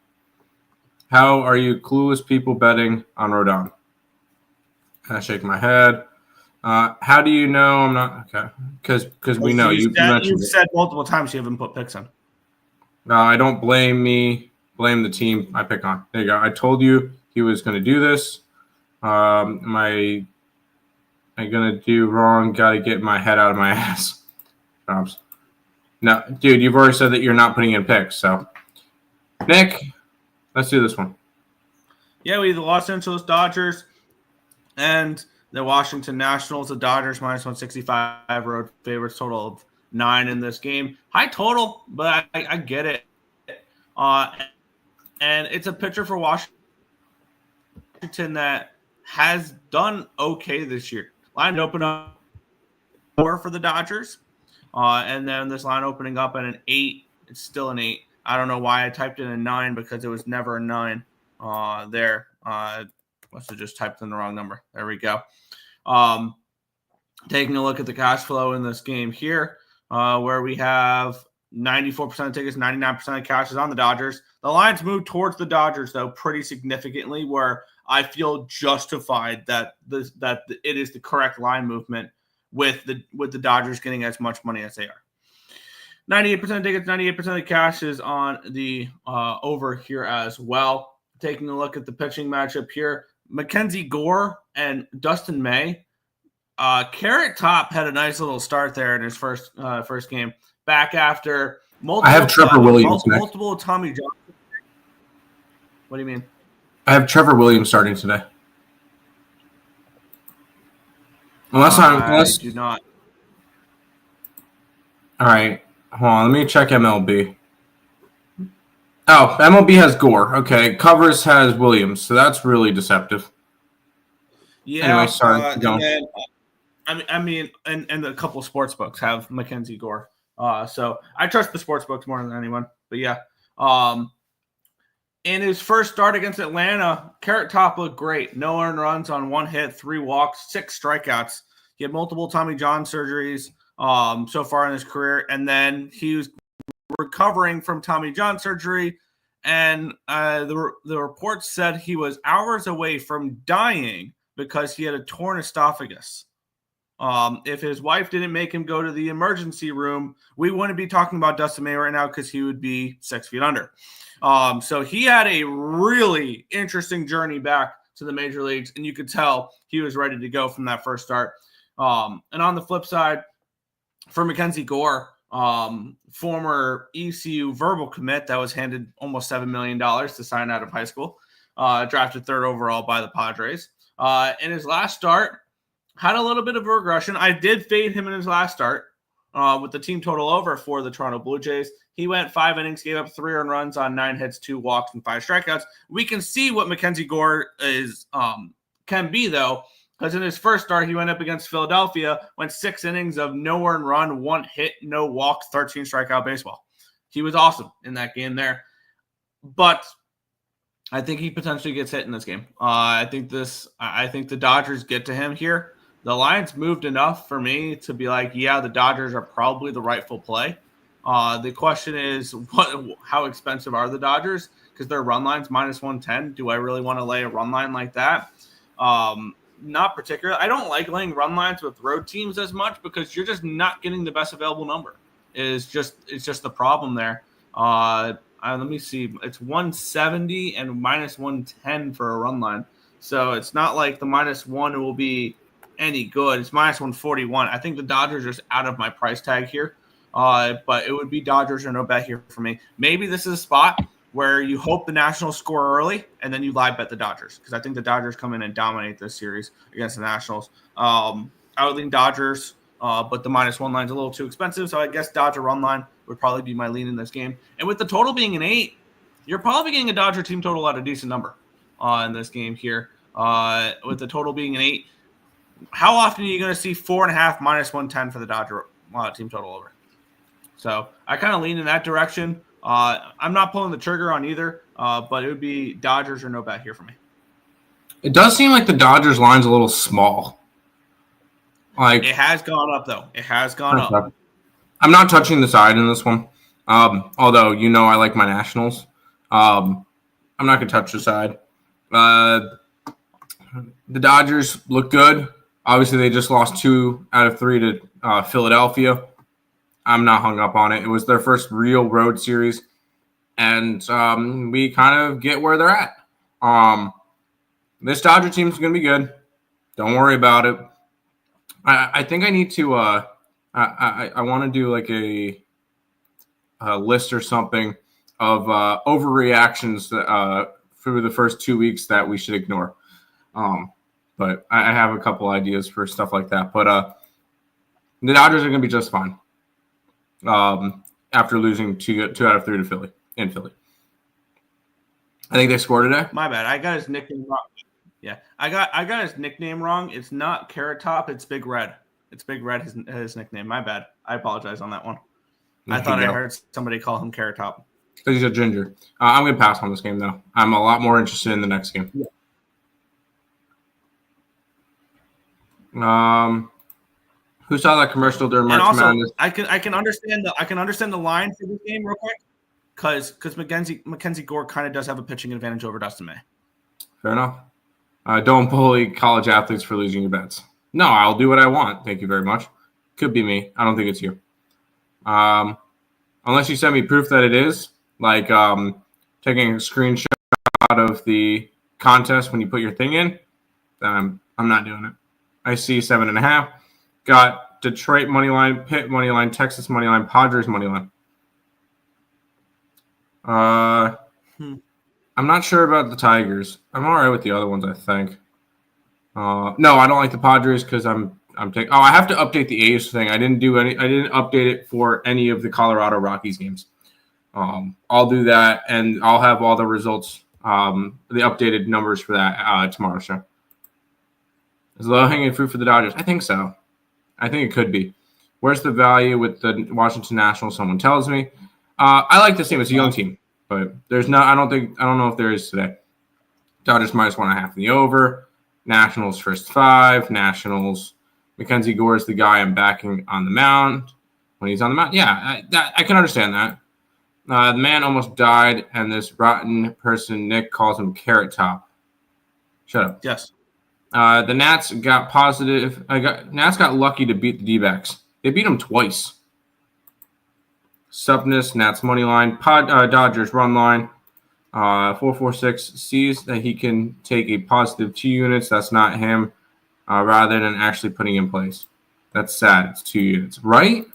How are you clueless people betting on Rodon? I shake my head. How do you know I'm not okay? Because we know you've said multiple times you haven't put picks on. No, I don't blame me. Blame the team I pick on. There you go. I told you he was going to do this. Am I going to do wrong? Got to get my head out of my ass. No, dude, you've already said that you're not putting in picks. So, Nick, let's do this one. Yeah, we have the Los Angeles Dodgers and the Washington Nationals. The Dodgers -165 road favorites, total of 9 in this game. High total, but I get it. And it's a pitcher for Washington that has done okay this year. Line open up 4 for the Dodgers. And then this line opening up at an 8. It's still an 8. I don't know why I typed in a 9 because it was never a 9 there. Must have just typed in the wrong number. There we go. Taking a look at the cash flow in this game here, where we have 94% of tickets, 99% of cash is on the Dodgers. The lines moved towards the Dodgers, though, pretty significantly, where I feel justified that it is the correct line movement with the Dodgers getting as much money as they are. 98% of tickets, 98% of the cash is on the over here as well. Taking a look at the pitching matchup here, Mackenzie Gore and Dustin May. Carrot Top had a nice little start there in his first game. Back after multiple, I have Trevor Williams next. multiple Tommy John. What do you mean? I have Trevor Williams starting today. Unless do not. All right, hold on. Let me check MLB. Oh, MLB has Gore. Okay, Covers has Williams, so that's really deceptive. Yeah. Anyway, sorry. And then, I mean, and a couple of sports books have Mackenzie Gore. So I trust the sports books more than anyone. But yeah, in his first start against Atlanta, Carrot Top looked great. No earned runs on 1 hit, 3 walks, 6 strikeouts. He had multiple Tommy John surgeries so far in his career, and then he was recovering from Tommy John surgery, and the reports said he was hours away from dying because he had a torn esophagus. If his wife didn't make him go to the emergency room, we wouldn't be talking about Dustin May right now because he would be 6 feet under. So he had a really interesting journey back to the major leagues, and you could tell he was ready to go from that first start. And on the flip side, for Mackenzie Gore, former ECU verbal commit that was handed almost $7 million to sign out of high school, drafted 3rd overall by the Padres. In his last start, had a little bit of a regression. I did fade him in his last start with the team total over for the Toronto Blue Jays. He went 5 innings, gave up 3 earned runs on 9 hits, 2 walks, and 5 strikeouts. We can see what Mackenzie Gore is can be, though, because in his first start, he went up against Philadelphia, went 6 innings of no earned run, 1 hit, no walk, 13 strikeout baseball. He was awesome in that game there. But I think he potentially gets hit in this game. I think the Dodgers get to him here. The Lions moved enough for me to be like, yeah, the Dodgers are probably the rightful play. The question is, how expensive are the Dodgers? Because their run line's -110. Do I really want to lay a run line like that? Not particularly. I don't like laying run lines with road teams as much because you're just not getting the best available number. It's just the problem there. Let me see. It's 170 and -110 for a run line. So it's not like the -1 will be any good. It's -141. I think the Dodgers are just out of my price tag here. But it would be Dodgers or no bet here for me. Maybe this is a spot where you hope the Nationals score early and then you live bet the Dodgers because I think the Dodgers come in and dominate this series against the Nationals. I would lean Dodgers, but the -1 line's a little too expensive, so I guess Dodger run line would probably be my lean in this game. And with the total being an 8, you're probably getting a Dodger team total at a decent number in this game here. With the total being an 8, how often are you going to see 4.5 -110 for the Dodger team total over? So I kind of lean in that direction. I'm not pulling the trigger on either, but it would be Dodgers or no bet here for me. It does seem like the Dodgers line's a little small. Like it has gone up though. It has gone up. I'm not touching the side in this one. Although I like my Nationals. I'm not gonna touch the side. The Dodgers look good. Obviously, they just lost 2 out of 3 to Philadelphia. I'm not hung up on it. It was their first real road series, and we kind of get where they're at. This Dodger team is going to be good. Don't worry about it. I think I need to I want to do like a list or something of overreactions for the first 2 weeks that we should ignore. But I have a couple ideas for stuff like that. But the Dodgers are going to be just fine. After losing 2 out of 3 to Philly. I think they scored today. My bad. I got his nickname wrong. Yeah, I got his nickname wrong. It's not Carrot Top. It's Big Red. It's Big Red. His nickname. My bad. I apologize on that one. I thought I heard somebody call him Carrot Top. Because he's a ginger. I'm going to pass on this game though. I'm a lot more interested in the next game. Yeah. Who saw that commercial during March And also, Madness? I can understand the line for this game real quick because Mackenzie Gore kind of does have a pitching advantage over Dustin May. Fair enough. Don't bully college athletes for losing your bets. No, I'll do what I want. Thank you very much. Could be me. I don't think it's you. Unless you send me proof that it is, like taking a screenshot of the contest when you put your thing in, then I'm not doing it. I see 7.5. Got Detroit money line, Pitt money line, Texas money line, Padres money line. I'm not sure about the Tigers. I'm all right with the other ones, I think. No, I don't like the Padres because I'm taking. Oh, I have to update the A's thing. I didn't update it for any of the Colorado Rockies games. I'll do that, and I'll have all the results, the updated numbers for that tomorrow's show. Is low-hanging fruit for the Dodgers? I think so. I think it could be. Where's the value with the Washington Nationals? Someone tells me. I like this team. It's a young team, but there's not. I don't know if there is today. Dodgers -1.5 in the over. Nationals first 5. Nationals. Mackenzie Gore is the guy I'm backing on the mound when he's on the mound. Yeah, I can understand that. The man almost died, and this rotten person, Nick, calls him Carrot Top. Shut up. Yes. The Nats got positive. Nats got lucky to beat the D-backs. They beat them twice. Supness, Nats money line. Dodgers run line. 446 sees that he can take a positive 2 units. That's not him. Rather than actually putting in place. That's sad. It's 2 units, right?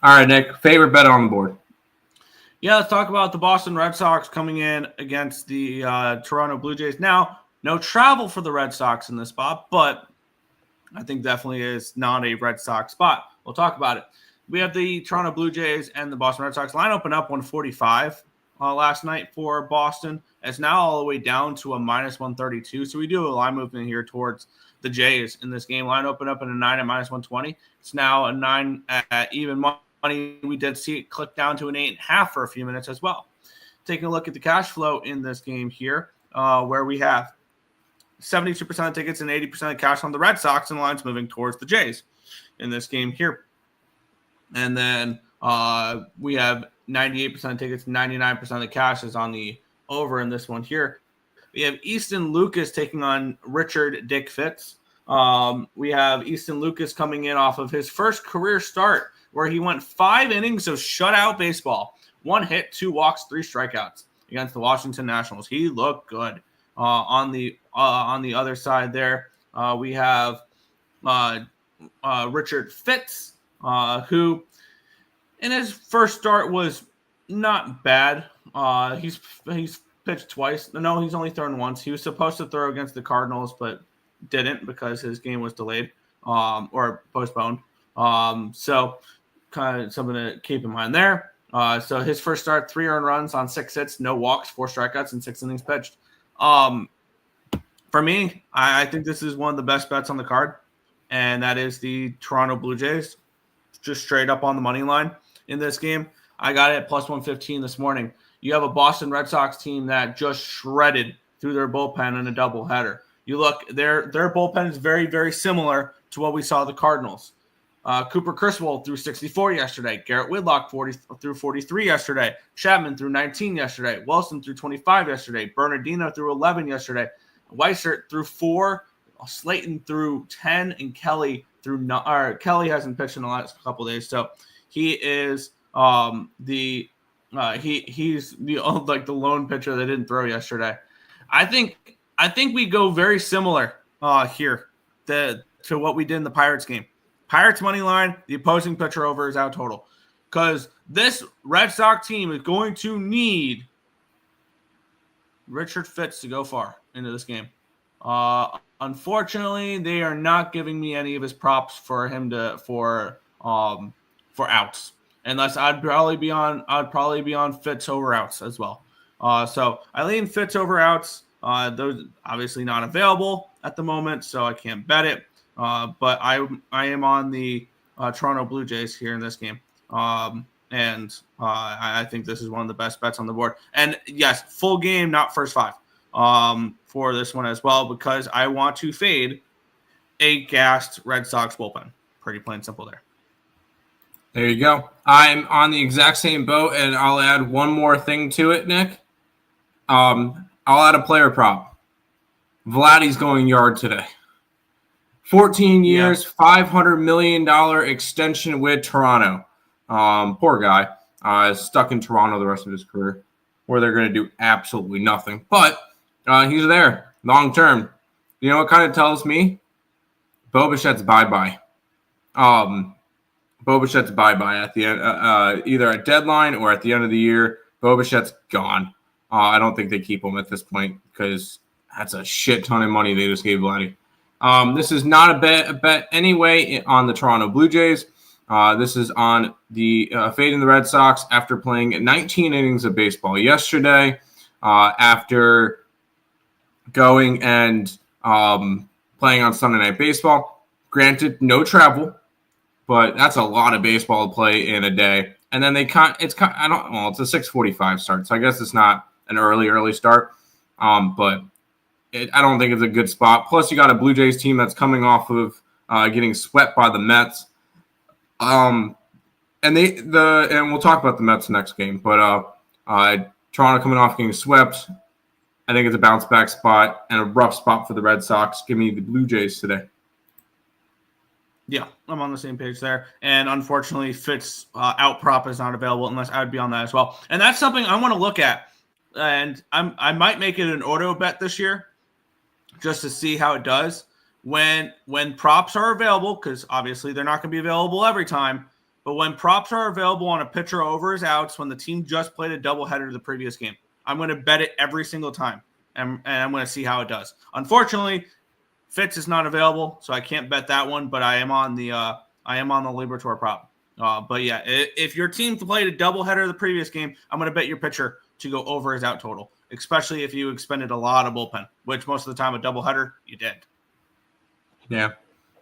All right, Nick. Favorite bet on the board. Yeah, let's talk about the Boston Red Sox coming in against the Toronto Blue Jays. Now, no travel for the Red Sox in this spot, but I think definitely is not a Red Sox spot. We'll talk about it. We have the Toronto Blue Jays and the Boston Red Sox. Line opened up 145 last night for Boston. It's now all the way down to a -132. So we do a line movement here towards the Jays in this game. Line opened up at a 9 at -120. It's now a 9 at even money. We did see it click down to an 8.5 for a few minutes as well. Taking a look at the cash flow in this game here, where we have 72% of tickets and 80% of cash on the Red Sox, and lines moving towards the Jays in this game here. And then we have 98% of tickets, 99% of the cash is on the over in this one here. We have Easton Lucas taking on Richard Dick Fitz. We have Easton Lucas coming in off of his first career start where he went 5 innings of shutout baseball. 1 hit, 2 walks, 3 strikeouts against the Washington Nationals. He looked good. On the other side there, we have Richard Fitz, who in his first start was not bad. He's pitched twice. No, he's only thrown once. He was supposed to throw against the Cardinals, but didn't because his game was delayed or postponed. So kind of something to keep in mind there. So his first start, 3 earned runs on 6 hits, no walks, 4 strikeouts, and 6 innings pitched. For me, I think this is one of the best bets on the card, and that is the Toronto Blue Jays, just straight up on the money line in this game. I got it at +115 this morning. You have a Boston Red Sox team that just shredded through their bullpen in a doubleheader. You look, their bullpen is very, very similar to what we saw the Cardinals. Cooper Criswell threw 64 yesterday. Garrett Whitlock threw 43 yesterday. Chapman threw 19 yesterday. Wilson threw 25 yesterday. Bernardino threw 11 yesterday. Weissert threw 4. Slayton threw 10, and Kelly threw Kelly hasn't pitched in the last couple of days, so he is he's the lone pitcher that didn't throw yesterday. I think we go very similar here to what we did in the Pirates game. Pirates money line, the opposing pitcher over is out total, because this Red Sox team is going to need Richard Fitz to go far into this game. Unfortunately, they are not giving me any of his props for him for outs, unless I'd probably be on Fitz over outs as well. So I lean Fitz over outs. Those obviously not available at the moment, so I can't bet it. But I am on the Toronto Blue Jays here in this game. And I think this is one of the best bets on the board. And yes, full game, not first 5 for this one as well, because I want to fade a gassed Red Sox bullpen. Pretty plain simple there. There you go. I'm on the exact same boat, and I'll add one more thing to it, Nick. I'll add a player prop. Vladdy's going yard today. 14 years, $500 million extension with Toronto. Poor guy. Stuck in Toronto the rest of his career, where they're going to do absolutely nothing. But he's there long term. You know what kind of tells me? Bo Bichette's bye-bye. Bo Bichette's bye-bye at the end, either at deadline or at the end of the year. Bo Bichette's gone. I don't think they keep him at this point because that's a shit ton of money they just gave Vladdy. This is not a bet anyway on the Toronto Blue Jays. This is on the fading the Red Sox after playing 19 innings of baseball yesterday. After going and playing on Sunday Night Baseball. Granted, no travel, but that's a lot of baseball to play in a day. And then it's a 6:45 start, so I guess it's not an early start. But I don't think it's a good spot. Plus, you got a Blue Jays team that's coming off of getting swept by the Mets. And we'll talk about the Mets next game. But Toronto coming off getting swept. I think it's a bounce back spot and a rough spot for the Red Sox. Give me the Blue Jays today. Yeah, I'm on the same page there. And unfortunately, Fitz out prop is not available unless I would be on that as well. And that's something I want to look at. And I might make it an auto bet this year just to see how it does. When props are available, because obviously they're not going to be available every time, but when props are available on a pitcher over his outs when the team just played a doubleheader the previous game, I'm going to bet it every single time, and I'm going to see how it does. Unfortunately, Fitz is not available, so I can't bet that one. But I am on the Liberatore prop. But yeah, if your team played a doubleheader the previous game, I'm going to bet your pitcher to go over his out total, especially if you expended a lot of bullpen, which most of the time a doubleheader you did. Yeah.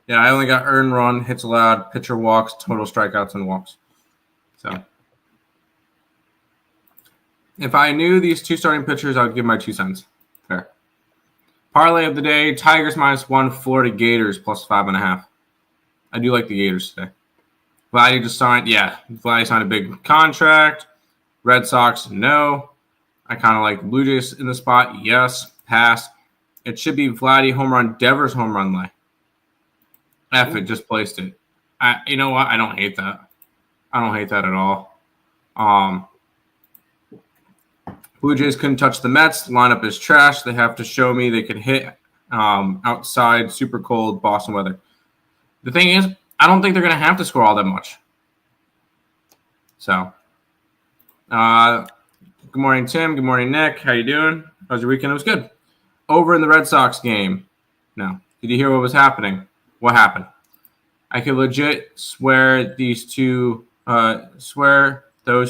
I only got earned run, hits allowed, pitcher walks, total strikeouts, and walks. So. Yeah. If I knew these two starting pitchers, I would give my 2 cents. Fair. Parlay of the day, Tigers -1, Florida Gators +5.5. I do like the Gators today. Vladdy just signed. Yeah, Vladdy signed a big contract. Red Sox, no. I kind of like the Blue Jays in the spot. Yes, pass. It should be Vladdy home run, Devers home run lay. It just placed it. You know what? I don't hate that. I don't hate that at all. Blue Jays couldn't touch the Mets. Lineup is trash. They have to show me they can hit outside super cold Boston weather. The thing is, I don't think they're going to have to score all that much. So, good morning, Tim. Good morning, Nick. How you doing? How was your weekend? It was good. Over in the Red Sox game. No. Did you hear what was happening? What happened? I could legit swear those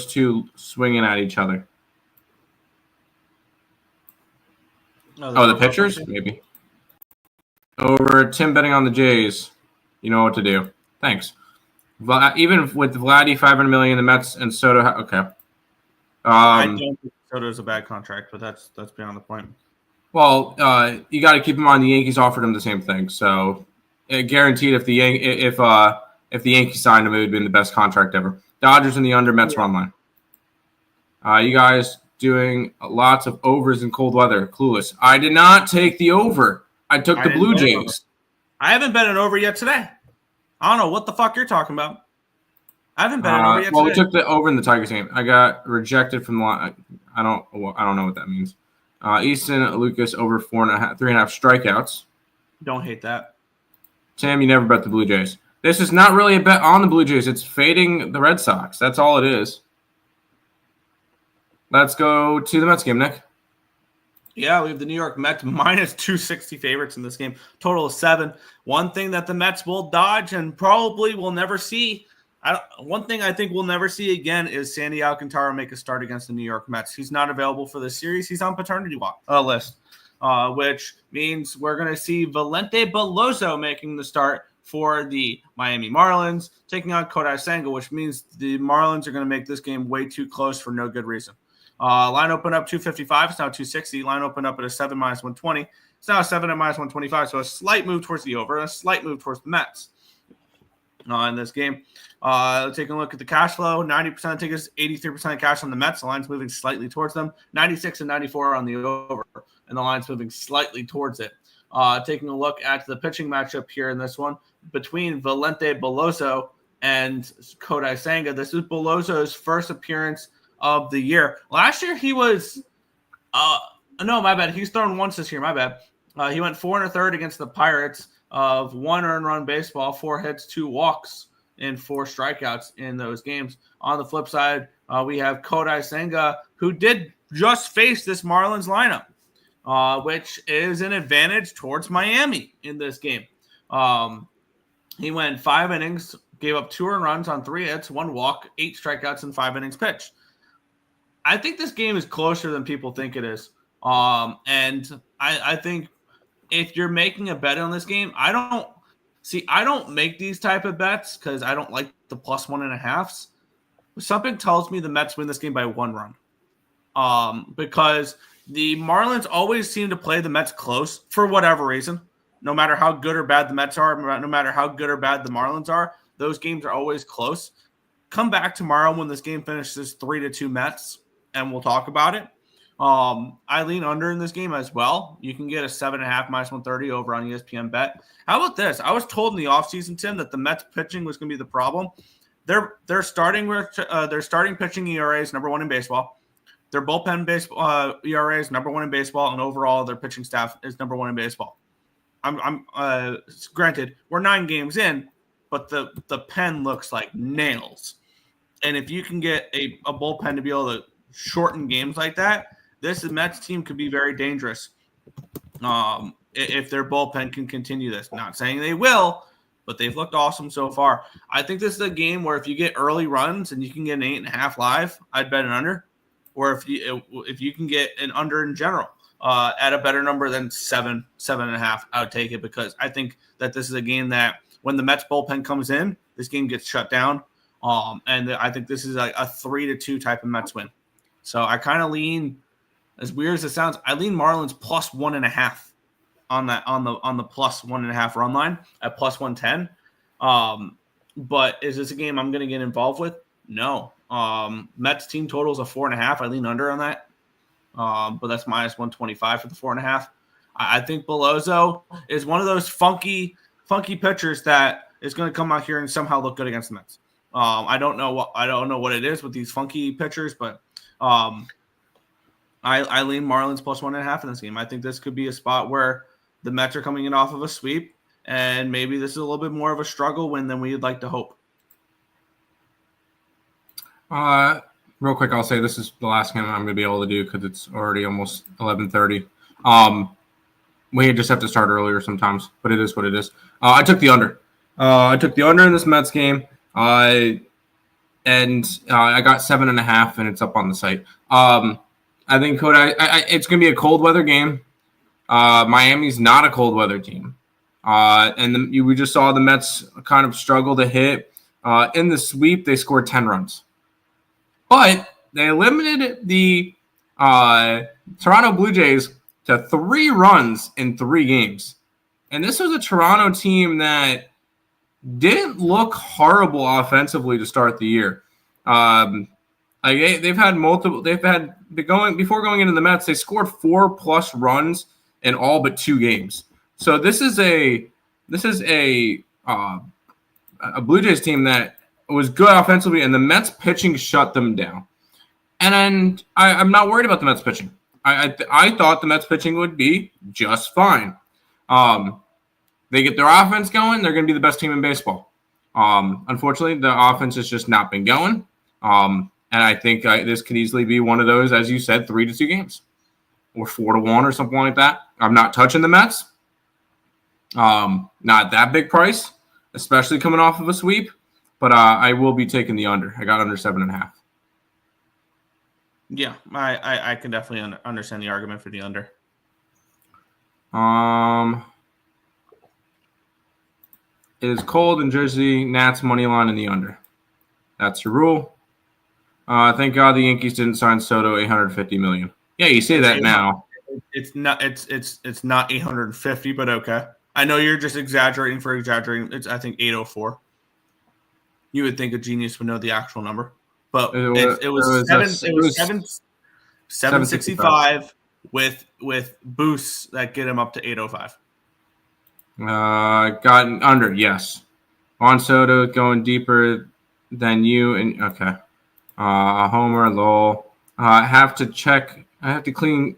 two swinging at each other. Oh, the pitchers? Maybe. Over Tim betting on the Jays. You know what to do. Thanks. Even with Vladdy, $500 million, the Mets and Soto. Okay. I don't think Soto's a bad contract, but that's beyond the point. Well, you got to keep in mind the Yankees offered him the same thing, so guaranteed if the Yankees signed him, it would have been the best contract ever. Dodgers in the under, Mets run line. You guys doing lots of overs in cold weather. Clueless. I did not take the over. I took the Blue Jays. I haven't bet it over yet today. I don't know what the fuck you're talking about. I haven't bet it over yet well, today. We took the over in the Tigers game. I got rejected from the line. I don't know what that means. Easton Lucas over 3.5 strikeouts. Don't hate that. Sam, you never bet the Blue Jays. This is not really a bet on the Blue Jays. It's fading the Red Sox. That's all it is. Let's go to the Mets game, Nick. Yeah, we have the New York Mets -260 favorites in this game. Total of 7. One thing that the Mets will dodge and probably will never see. One thing I think we'll never see again is Sandy Alcantara make a start against the New York Mets. He's not available for this series. He's on paternity list, which means we're going to see Valente Beloso making the start for the Miami Marlins, taking on Kodai Senga, which means the Marlins are going to make this game way too close for no good reason. Line opened up 255. It's now 260. Line opened up at a 7 -120. It's now a 7 at -125. So a slight move towards the over, and a slight move towards the Mets. in this game. Taking a look at the cash flow, 90% of tickets, 83% of cash on the Mets. The line's moving slightly towards them. 96 and 94 on the over, and the line's moving slightly towards it. Taking a look at the pitching matchup here in this one between Valente Beloso and Kodai Senga. This is Beloso's first appearance of the year. Last year he was no, my bad. He's thrown once this year. My bad. He went 4 1/3 against the Pirates of 1 earned run baseball, 4 hits, 2 walks, and 4 strikeouts in those games. On the flip side, we have Kodai Senga, who did just face this Marlins lineup, which is an advantage towards Miami in this game. He went 5 innings, gave up 2 earned runs on 3 hits, 1 walk, 8 strikeouts, and 5 innings pitched. I think this game is closer than people think it is. And I think if you're making a bet on this game, I don't make these type of bets because I don't like the plus 1.5s. Something tells me the Mets win this game by 1 run. Because the Marlins always seem to play the Mets close for whatever reason. No matter how good or bad the Mets are, no matter how good or bad the Marlins are, those games are always close. Come back tomorrow when this game finishes 3-2 Mets, and we'll talk about it. I lean under in this game as well. You can get a 7.5 -130 over on ESPN Bet. How about this? I was told in the offseason, Tim, that the Mets pitching was going to be the problem. Their starting pitching ERA is number 1 in baseball. Their bullpen baseball ERA is number 1 in baseball, and overall their pitching staff is number 1 in baseball. I'm granted we're 9 games in, but the pen looks like nails. And if you can get a bullpen to be able to shorten games like that, this Mets team could be very dangerous. If their bullpen can continue this, not saying they will, but they've looked awesome so far. I think this is a game where if you get early runs and you can get an 8.5 live, I'd bet an under. Or if you can get an under in general at a better number than 7.5, I would take it because I think that this is a game that when the Mets bullpen comes in, this game gets shut down. And I think this is like a 3-2 type of Mets win. So I kind of lean, as weird as it sounds, I lean Marlins plus 1.5 on the plus 1.5 run line at plus 110. But is this a game I'm going to get involved with? No. Mets team total is a 4.5. I lean under on that. But that's minus 125 for the 4.5. I think Beloso is one of those funky pitchers that is going to come out here and somehow look good against the Mets. I don't know what it is with these funky pitchers, but I lean Marlins plus 1.5 in this game. I think this could be a spot where the Mets are coming in off of a sweep, and maybe this is a little bit more of a struggle win than we'd like to hope. Real quick, I'll say this is the last game I'm going to be able to do because it's already almost 11:30. We just have to start earlier sometimes, but it is what it is. I took the under. I took the under in this Mets game. I got 7.5, and it's up on the site. I think it's going to be a cold weather game. Miami's not a cold weather team. We just saw the Mets kind of struggle to hit. In the sweep, they scored 10 runs. But they limited the Toronto Blue Jays to 3 runs in 3 games. And this was a Toronto team that didn't look horrible offensively to start the year. They've had before going into the Mets, they scored 4+ runs in all but 2 games. So this is a Blue Jays team that was good offensively, and the Mets pitching shut them down. And I'm not worried about the Mets pitching. I thought the Mets pitching would be just fine. They get their offense going, they're going to be the best team in baseball. Unfortunately, the offense has just not been going. And I think this could easily be one of those, as you said, 3-2 games or 4-1 or something like that. I'm not touching the Mets. Not that big price, especially coming off of a sweep. But I will be taking the under. I got under 7.5. Yeah, I can definitely understand the argument for the under. It is cold in Jersey. Nats money line in the under. That's your rule. Thank God the Yankees didn't sign Soto $850 million. Yeah, you say that now. It's not 850, but okay. I know you're just exaggerating for exaggerating. It's I think 804. You would think a genius would know the actual number, but It was 765 with boosts that get him up to 805. Gotten under, yes. Juan Soto going deeper than you, and okay. Homer, lol. I have to check. I have to clean.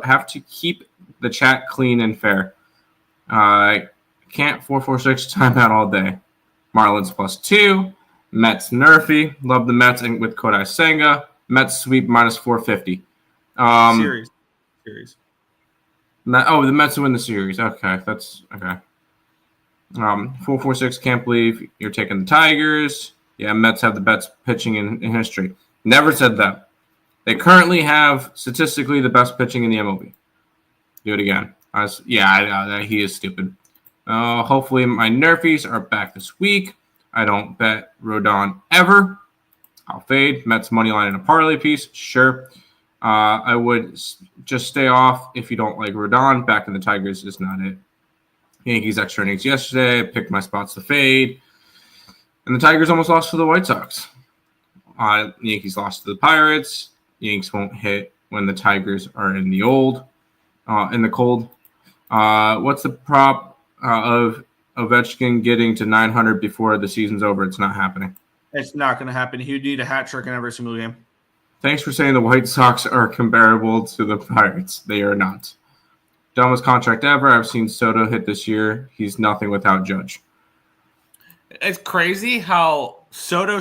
Have to keep the chat clean and fair. Can't 446 timeout all day. Marlins +2. Mets nerfy. Love the Mets and with Kodai Senga. Mets sweep -450. Series. The Mets win the series. Okay, that's okay. 446. Can't believe you're taking the Tigers. Yeah, Mets have the best pitching in history. Never said that. They currently have statistically the best pitching in the MLB. Do it again. I know that he is stupid. Hopefully my nerfies are back this week. I don't bet Rodon ever. I'll fade. Mets money line in a parlay piece. Sure. I would just stay off if you don't like Rodon. Back in the Tigers is not it. Yankees extra innings yesterday. I picked my spots to fade. And the Tigers almost lost to the White Sox. Yankees lost to the Pirates. Yanks won't hit when the Tigers are in the cold. What's the prop of Ovechkin getting to 900 before the season's over? It's not happening. It's not going to happen. He would need a hat trick in every single game. Thanks for saying the White Sox are comparable to the Pirates. They are not. Dumbest contract ever. I've seen Soto hit this year. He's nothing without Judge. It's crazy how Soto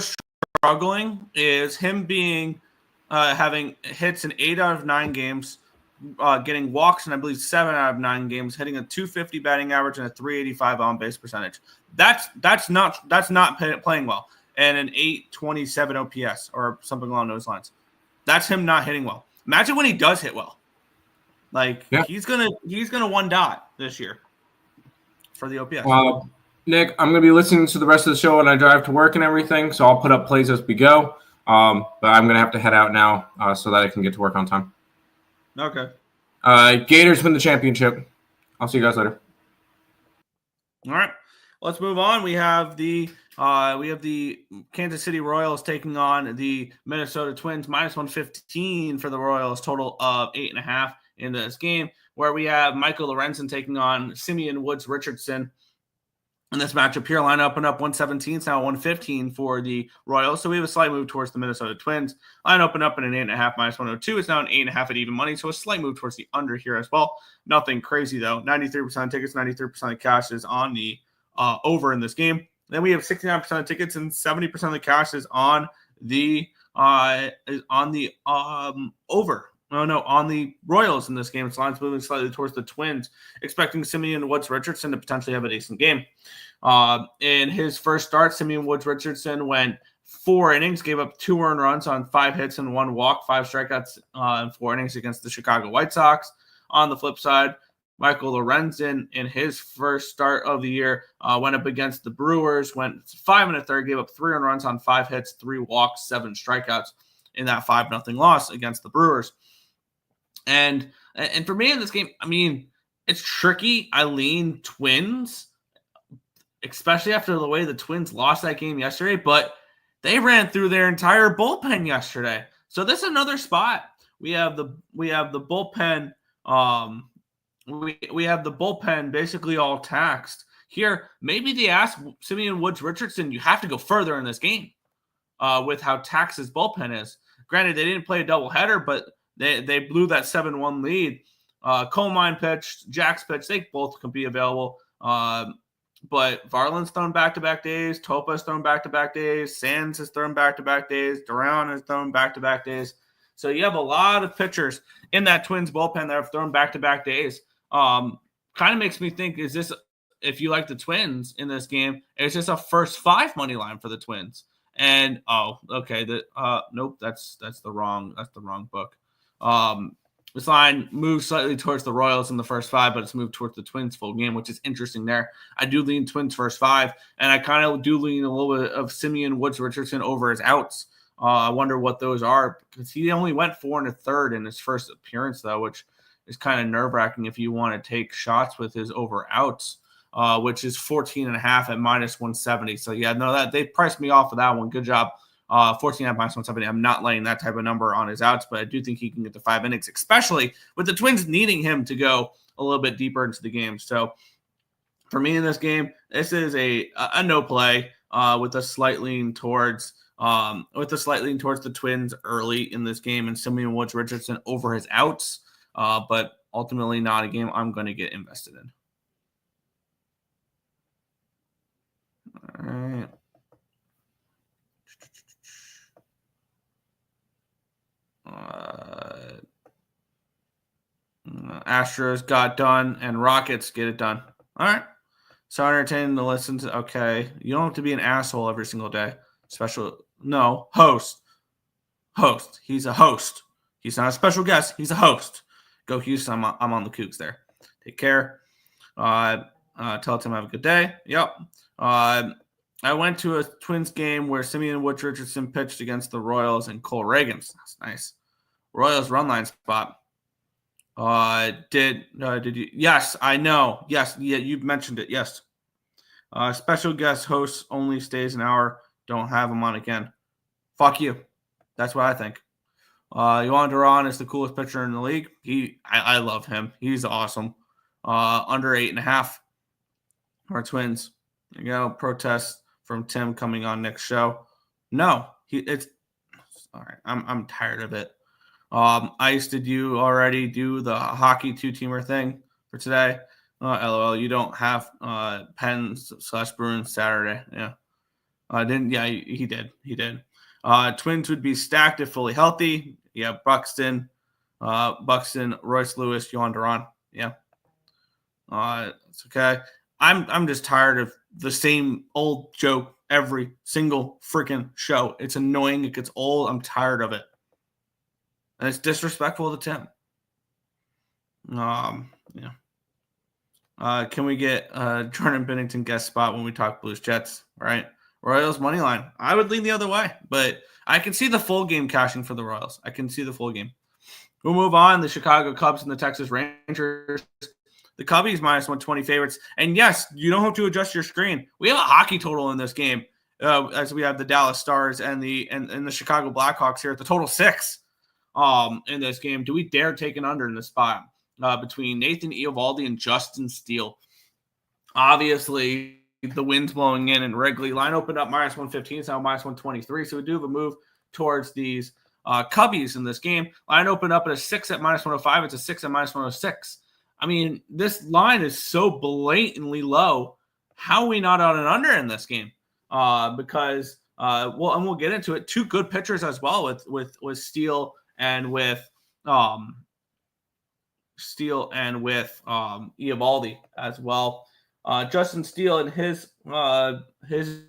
struggling is him being having hits in 8 out of 9 games, getting walks in I believe 7 out of 9 games, hitting a 250 batting average and a 385 on base percentage. That's not playing well, and an 827 OPS or something along those lines. That's him not hitting well. Imagine when he does hit well. He's gonna 1 dot this year for the OPS. Nick, I'm gonna be listening to the rest of the show when I drive to work and everything, so I'll put up plays as we go. But I'm gonna have to head out now so that I can get to work on time. Okay. Gators win the championship. I'll see you guys later. All right. Let's move on. We have the Kansas City Royals taking on the Minnesota Twins. -115 for the Royals. Total of 8.5 in this game, where we have Michael Lorenzen taking on Simeon Woods Richardson. In this matchup here, line up and up 117. It's now 115 for the Royals. So we have a slight move towards the Minnesota Twins. Line open up in an 8.5 -102. It's now an 8.5 at even money. So a slight move towards the under here as well. Nothing crazy though. 93% of tickets, 93% of cash is on the over in this game. Then we have 69% of tickets and 70% of the cash is on the over. On the Royals in this game. It's lines moving slightly towards the Twins, expecting Simeon Woods Richardson to potentially have a decent game. In his first start, Simeon Woods Richardson went 4 innings, gave up 2 earned runs on 5 hits and 1 walk, 5 strikeouts in 4 innings against the Chicago White Sox. On the flip side, Michael Lorenzen in his first start of the year went up against the Brewers, went 5 1/3, gave up 3 earned runs on 5 hits, 3 walks, 7 strikeouts in that 5-0 loss against the Brewers. And for me in this game, I mean, it's tricky. I lean Twins, especially after the way the Twins lost that game yesterday, but they ran through their entire bullpen yesterday. So this is another spot. We have the bullpen. We have the bullpen basically all taxed here. Maybe they ask Simeon Woods Richardson, you have to go further in this game with how taxed his bullpen is. Granted, they didn't play a doubleheader, but they blew that 7-1 lead. Colemine pitched, Jack's pitched. They both could be available. But Varland's thrown back-to-back days. Topa's thrown back-to-back days. Sands has thrown back-to-back days. Duran has thrown back-to-back days. So you have a lot of pitchers in that Twins bullpen that have thrown back-to-back days. Kind of makes me think, is this, if you like the Twins in this game, it's just a first 5 money line for the Twins. And nope, that's the wrong book. This line moves slightly towards the Royals in the first 5, but it's moved towards the Twins full game, which is interesting there. I do lean Twins first 5, and I kind of do lean a little bit of Simeon Woods Richardson over his outs. I wonder what those are, because he only went 4 1/3 in his first appearance, though, which is kind of nerve-wracking if you want to take shots with his over outs. which is 14.5 at -170. So yeah, no, that they priced me off of that one. Good job. 14 at -170. I'm not laying that type of number on his outs, but I do think he can get to 5 innings, especially with the Twins needing him to go a little bit deeper into the game. So for me in this game, this is a no play with a slight lean towards the Twins early in this game and Simeon Woods Richardson over his outs, but ultimately not a game I'm going to get invested in. All right. Astros got done and Rockets get it done. All right. So entertaining to listen to. Okay. You don't have to be an asshole every single day. Host. He's a host. He's not a special guest. He's a host. Go Houston. I'm on the Cougs there. Take care. Tell Tim have a good day. Yep. I went to a Twins game where Simeon Woods Richardson pitched against the Royals and Cole Reagans. That's nice. Royals run line spot. Did you? Yes, I know. Yes, yeah, you've mentioned it. Yes. Special guest host only stays an hour. Don't have him on again. Fuck you. That's what I think. Yohan Duran is the coolest pitcher in the league. I love him. He's awesome. Under 8.5. Our Twins. You know, protest from Tim coming on next show. No, it's all right. I'm tired of it. I used to do the hockey 2-teamer thing for today. LOL, you don't have Pens/Bruins Saturday. Yeah. Didn't. Yeah, he did. He did. Twins would be stacked if fully healthy. Yeah, Buxton, Royce Lewis, Yohan Duran. Yeah. It's okay. I'm just tired of the same old joke every single freaking show. It's annoying. It gets old. I'm tired of it. And it's disrespectful to Tim. Yeah. Can we get Jordan Bennington guest spot when we talk Blues Jets? Right. Royals money line. I would lean the other way, but I can see the full game cashing for the Royals. I can see the full game. We'll move on. The Chicago Cubs and the Texas Rangers. The Cubbies -120 favorites. And yes, you don't have to adjust your screen. We have a hockey total in this game, as we have the Dallas Stars and the Chicago Blackhawks here at the total 6 in this game. Do we dare take an under in this spot between Nathan Eovaldi and Justin Steele? Obviously, the wind's blowing in and Wrigley. Line opened up -115, it's now -123. So we do have a move towards these Cubbies in this game. Line opened up at a 6 at -105. It's a 6 at -106. I mean, this line is so blatantly low. How are we not on an under in this game? Because we'll get into it. Two good pitchers as well with Steele and with Eovaldi as well. Justin Steele and his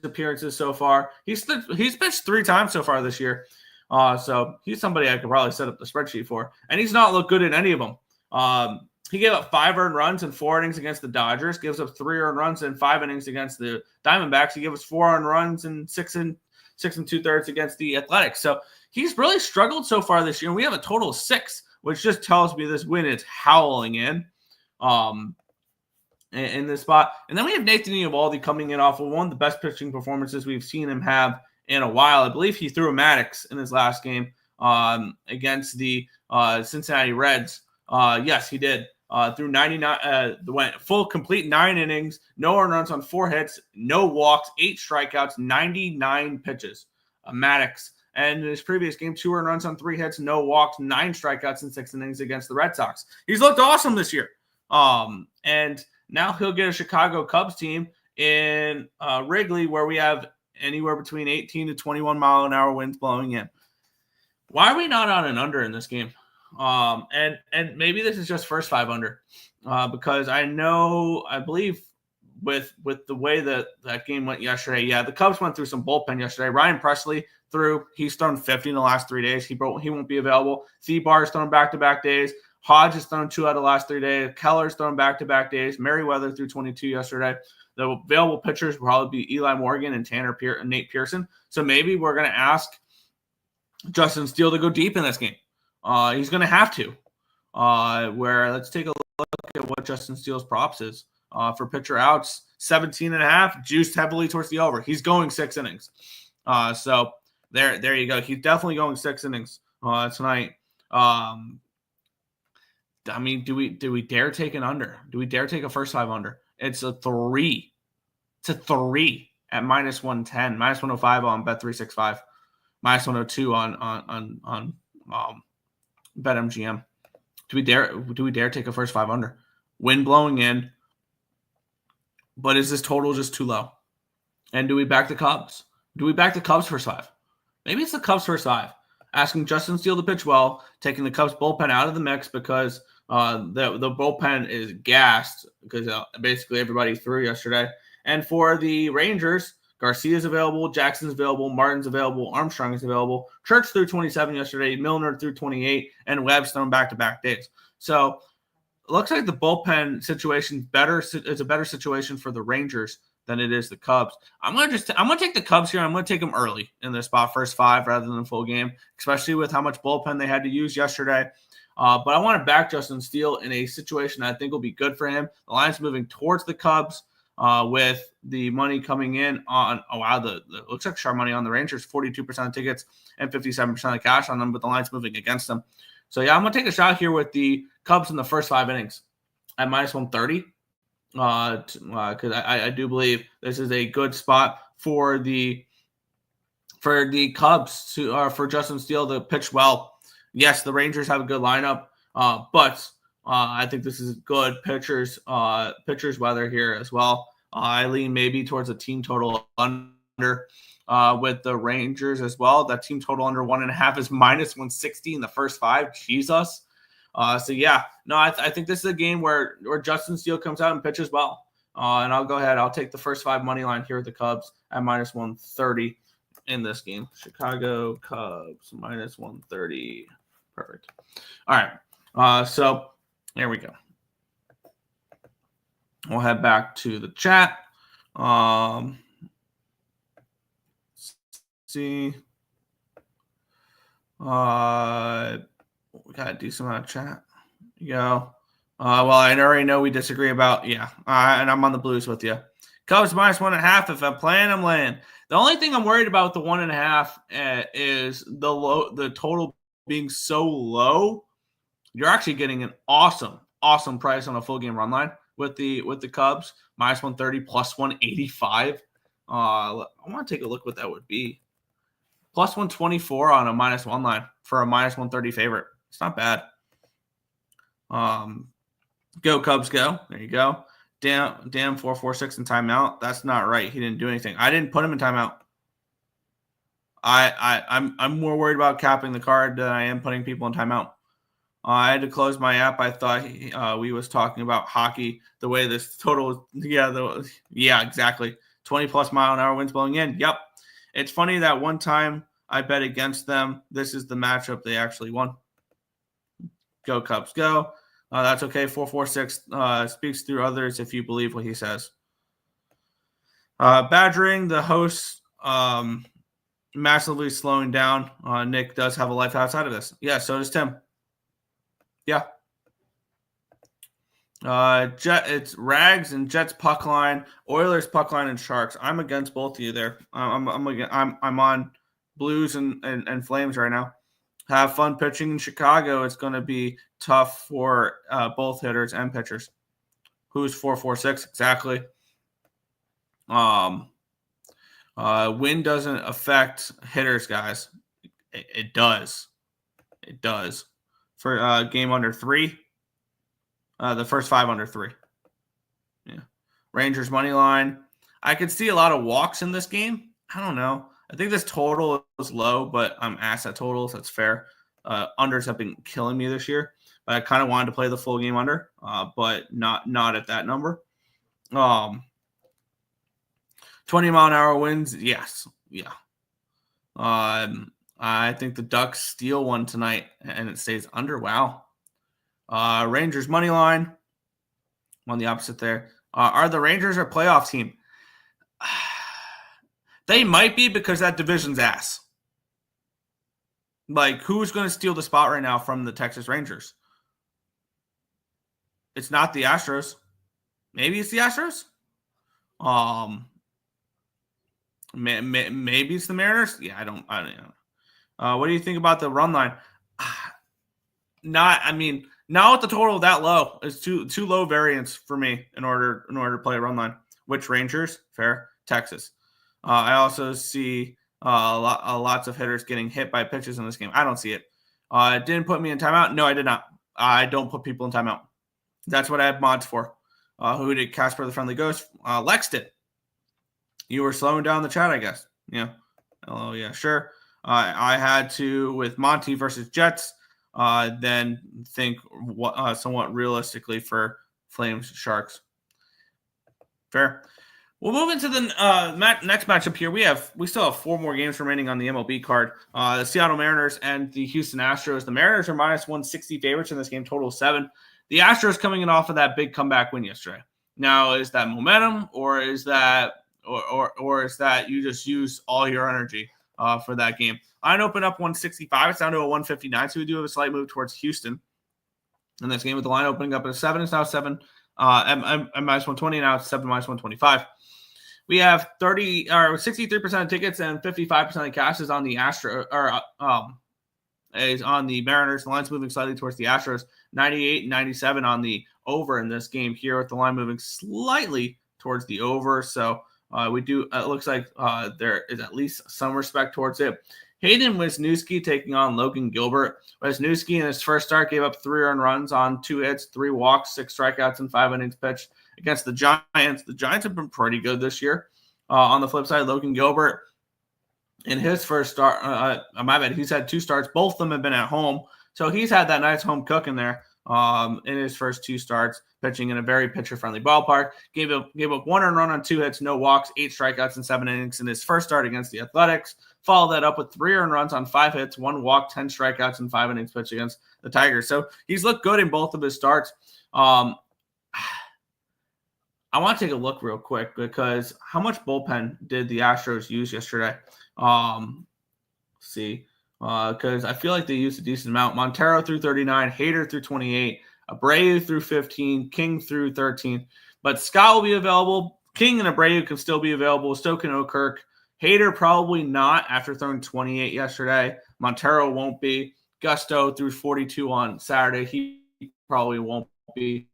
appearances so far, he's pitched 3 times so far this year. So he's somebody I could probably set up the spreadsheet for, and he's not looked good in any of them. He gave up 5 earned runs in 4 innings against the Dodgers, gives up 3 earned runs in 5 innings against the Diamondbacks. He gave us 4 earned runs in 6 2/3 against the Athletics. So he's really struggled so far this year. And we have a total of 6, which just tells me this win is howling in this spot. And then we have Nathan Eovaldi coming in off of one of the best pitching performances we've seen him have in a while. I believe he threw a Maddox in his last game against the Cincinnati Reds. Yes, he did. Through 99, went full complete 9 innings, no earned runs on 4 hits, no walks, 8 strikeouts, 99 pitches. Maddox. And in his previous game, 2 earned runs on 3 hits, no walks, 9 strikeouts in 6 innings against the Red Sox. He's looked awesome this year. And now he'll get a Chicago Cubs team in Wrigley where we have anywhere between 18 to 21 mile an hour winds blowing in. Why are we not on an under in this game? And maybe this is just first 5 under, because I believe with the way that game went yesterday, yeah, the Cubs went through some bullpen yesterday. Ryan Presley he's thrown 50 in the last 3 days. He won't be available. Thebar's thrown back-to-back days. Hodge has thrown 2 out of the last 3 days. Keller's thrown back-to-back days. Merriweather threw 22 yesterday. The available pitchers will probably be Eli Morgan and Nate Pearson. So maybe we're going to ask Justin Steele to go deep in this game. He's going to have to. Let's take a look at what Justin Steele's props is for pitcher outs, 17.5, juiced heavily towards the over. He's going 6 innings. So there you go. He's definitely going 6 innings tonight. I mean, do we dare take an under? Do we dare take a first 5 under? It's a 3. It's a 3 at -110, -105 on Bet365, -102 on BetMGM. Do we dare take a first 5 under? Wind blowing in, but is this total just too low? And do we back the Cubs? Do we back the Cubs first 5? Maybe it's the Cubs first 5. Asking Justin Steele to pitch well, taking the Cubs bullpen out of the mix because the bullpen is gassed because basically everybody threw yesterday. And for the Rangers, Garcia's available, Jackson's available, Martin's available, Armstrong is available. Church threw 27 yesterday, Milner threw 28, and Webb's thrown back-to-back days. So it looks like the bullpen situation is a better situation for the Rangers than it is the Cubs. I'm gonna take the Cubs here. I'm gonna take them early in their spot, first 5 rather than full game, especially with how much bullpen they had to use yesterday. But I want to back Justin Steele in a situation that I think will be good for him. The line's moving towards the Cubs with the money coming in on. Oh wow, the looks like sharp money on the Rangers, 42% of tickets and 57% of cash on them, but the line's moving against them. So yeah, I'm gonna take a shot here with the Cubs in the first 5 innings at -130. Because I do believe this is a good spot for the Cubs for Justin Steele to pitch well. Yes, the Rangers have a good lineup, but I think this is good pitchers weather here as well. I lean maybe towards a team total under with the Rangers as well. That team total under 1.5 is -160 in the first 5. Jesus. So yeah, no, I think this is a game where Justin Steele comes out and pitches well. And I'll go ahead. I'll take the first 5 money line here with the Cubs at -130 in this game. Chicago Cubs -130. Perfect. All right. So there we go. We'll head back to the chat. See. We got a decent amount of chat. You go. Well, I already know we disagree about, and I'm on the Blues with you. Cubs -1.5. If I'm playing, I'm laying. The only thing I'm worried about with the 1.5 is the total being so low. You're actually getting an awesome price on a full game run line with the Cubs -130 +185. I want to take a look what that would be. +124 on a -1 line for a -130 favorite. It's not bad. Go Cubs, go. There you go. Damn 446 in timeout. That's not right. He didn't do anything. I didn't put him in timeout. I'm more worried about capping the card than I am putting people in timeout. I had to close my app. I thought we was talking about hockey. The way this total, exactly. 20+ mile an hour winds blowing in. Yep. It's funny that one time I bet against them. This is the matchup they actually won. Go Cubs, go. That's okay. 446 speaks through others if you believe what he says. Badgering the host, massively slowing down. Nick does have a life outside of this. Yeah, so does Tim. Yeah. It's Rags and Jets puck line, Oilers puck line, and Sharks. I'm against both of you there. I'm on Blues and Flames right now. Have fun pitching in Chicago. It's going to be tough for both hitters and pitchers. Who's 446 exactly? Wind doesn't affect hitters, guys. It does. It does. For game under 3. The first 5 under 3. Yeah. Rangers money line. I could see a lot of walks in this game. I don't know. I think this total is low, but I'm asset totals. That's fair. Unders have been killing me this year. But I kind of wanted to play the full game under, but not at that number. 20-mile-an-hour winds. Yes. Yeah. I think the Ducks steal one tonight, and it stays under. Wow. Rangers money line. On the opposite there. Are the Rangers a playoff team? They might be because that division's ass. Like, who's going to steal the spot right now from the Texas Rangers? It's not the Astros. Maybe it's the Astros. Maybe it's the Mariners. Yeah, I don't know. What do you think about the run line? Not with the total that low. It's too low variance for me in order to play a run line. Which Rangers? Fair. Texas. I also see lots of hitters getting hit by pitches in this game. I don't see it. It didn't put me in timeout. No, I did not. I don't put people in timeout. That's what I have mods for. Who did Casper the Friendly Ghost? Lex did. You were slowing down the chat, I guess. Yeah. Oh, yeah, sure. I had to, with Monty versus Jets, then think somewhat realistically for Flames Sharks. Fair. We'll move into the next matchup here. We still have 4 more games remaining on the MLB card. The Seattle Mariners and the Houston Astros. The Mariners are minus 160 favorites in this game, total 7. The Astros coming in off of that big comeback win yesterday. Now, is that momentum, or is that is that you just use all your energy for that game? Line opened up 165. It's down to a 159, so we do have a slight move towards Houston in this game with the line opening up at a 7. It's now 7 at minus 120. Now it's 7 minus 125. We have 63% of tickets and 55% of cash is on the is on the Mariners. The line's moving slightly towards the Astros. 98 and 97 on the over in this game here, with the line moving slightly towards the over. So we do. It looks like there is at least some respect towards it. Hayden Wisniewski taking on Logan Gilbert. Wisniewski in his first start gave up 3 earned runs on 2 hits, 3 walks, 6 strikeouts, and 5 innings pitched against the Giants. The Giants have been pretty good this year. On the flip side, Logan Gilbert in his first start, my bad, he's had 2 starts. Both of them have been at home. So he's had that nice home cook in there in his first 2 starts, pitching in a very pitcher-friendly ballpark. Gave up 1 earned run on 2 hits, no walks, 8 strikeouts, and 7 innings in his first start against the Athletics. Followed that up with 3 earned runs on 5 hits, 1 walk, 10 strikeouts, and 5 innings pitched against the Tigers. So he's looked good in both of his starts. I want to take a look real quick because how much bullpen did the Astros use yesterday? See, because I feel like they used a decent amount. Montero threw 39, Hader threw 28, Abreu threw 15, King threw 13. But Scott will be available. King and Abreu can still be available. So can O'Kirk. Hader probably not after throwing 28 yesterday. Montero won't be. Gusto threw 42 on Saturday. He probably won't be.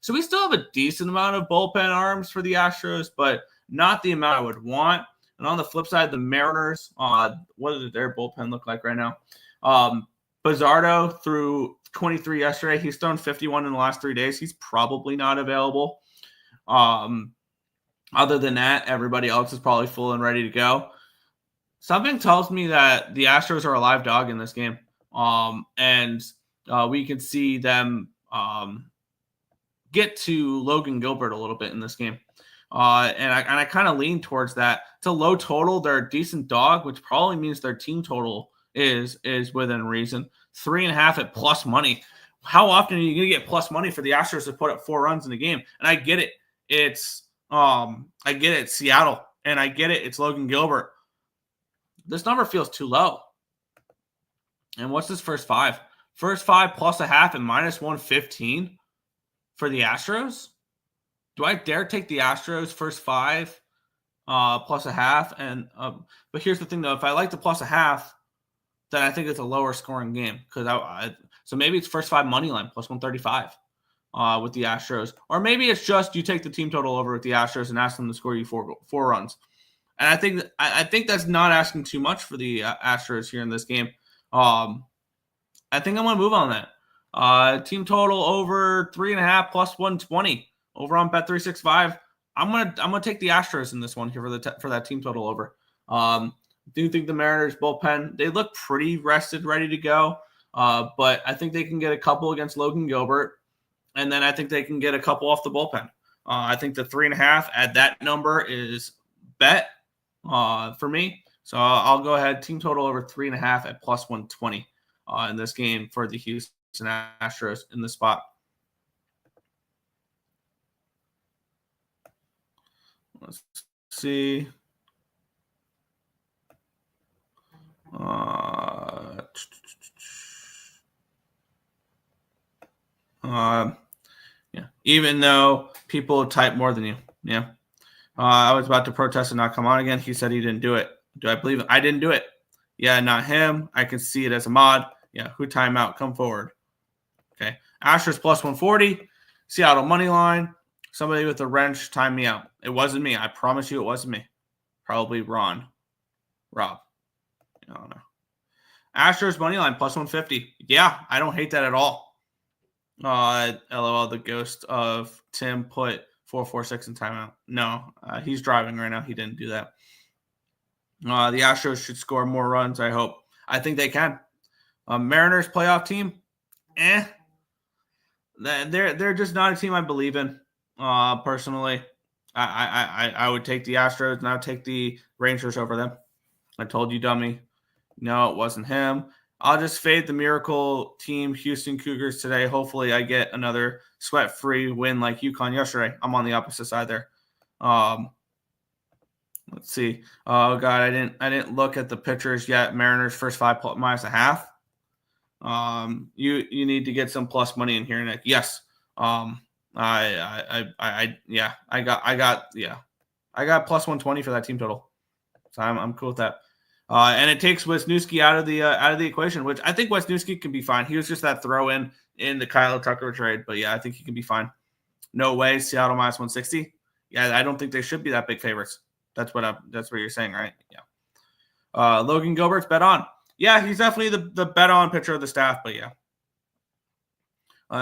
So we still have a decent amount of bullpen arms for the Astros, but not the amount I would want. And on the flip side, the Mariners, what does their bullpen look like right now? Bizzardo threw 23 yesterday. He's thrown 51 in the last 3 days. He's probably not available. Other than that, everybody else is probably full and ready to go. Something tells me that the Astros are a live dog in this game. And we can see them get to Logan Gilbert a little bit in this game. And I kind of lean towards that. It's a low total. They're a decent dog, which probably means their team total is within reason. 3.5 at plus money. How often are you going to get plus money for the Astros to put up 4 runs in the game? And I get it. It's Seattle, and I get it. It's Logan Gilbert. This number feels too low. And what's this first 5? First 5 plus a half and minus 115 for the Astros? Do I dare take the Astros first 5 plus a half? And but here's the thing, though. If I like the plus a half, then I think it's a lower scoring game. So maybe it's first 5 money line plus 135 with the Astros. Or maybe it's just you take the team total over with the Astros and ask them to score you 4 runs. And I think that's not asking too much for the Astros here in this game. I think I'm going to move on that. Team total over 3.5 plus 120 over on Bet365. I'm gonna take the Astros in this one here for that team total over. Do think the Mariners bullpen, they look pretty rested, ready to go. But I think they can get a couple against Logan Gilbert, and then I think they can get a couple off the bullpen. I think the 3.5 at that number is bet for me. So I'll go ahead. Team total over 3.5 at plus 120 in this game for the Houston Astros in the spot. Let's see. Yeah. Even though People type more than you. Yeah. I was about to protest and not come on again. He said he didn't do it. Do I believe it? I didn't do it. Yeah, not him. I can see it as a mod. Yeah, who timeout? Come forward. Okay. Astros plus 140. Seattle money line. Somebody with a wrench time me out. It wasn't me. I promise you it wasn't me. Probably Rob. I don't know. Astros money line plus 150. Yeah, I don't hate that at all. LOL, the ghost of Tim put 446 in timeout. No, he's driving right now. He didn't do that. The Astros should score more runs, I hope. I think they can. Mariners playoff team, they're just not a team I believe in. Personally, I would take the Astros and I would take the Rangers over them. I told you, dummy. No, it wasn't him. I'll just fade the miracle team, Houston Cougars today. Hopefully, I get another sweat-free win like UConn yesterday. I'm on the opposite side there. Let's see. Oh God, I didn't look at the pitchers yet. Mariners first 5 minus a half. You need to get some plus money in here, Nick. Yes. I got plus 120 for that team total. So I'm cool with that. And it takes Wisniewski out of the equation, which I think Wisniewski can be fine. He was just that throw in the Kyle Tucker trade, but yeah, I think he can be fine. No way, Seattle minus 160. Yeah, I don't think they should be that big favorites. That's what you're saying, right? Yeah. Logan Gilbert's bet on. Yeah, he's definitely the bet on pitcher of the staff, but yeah.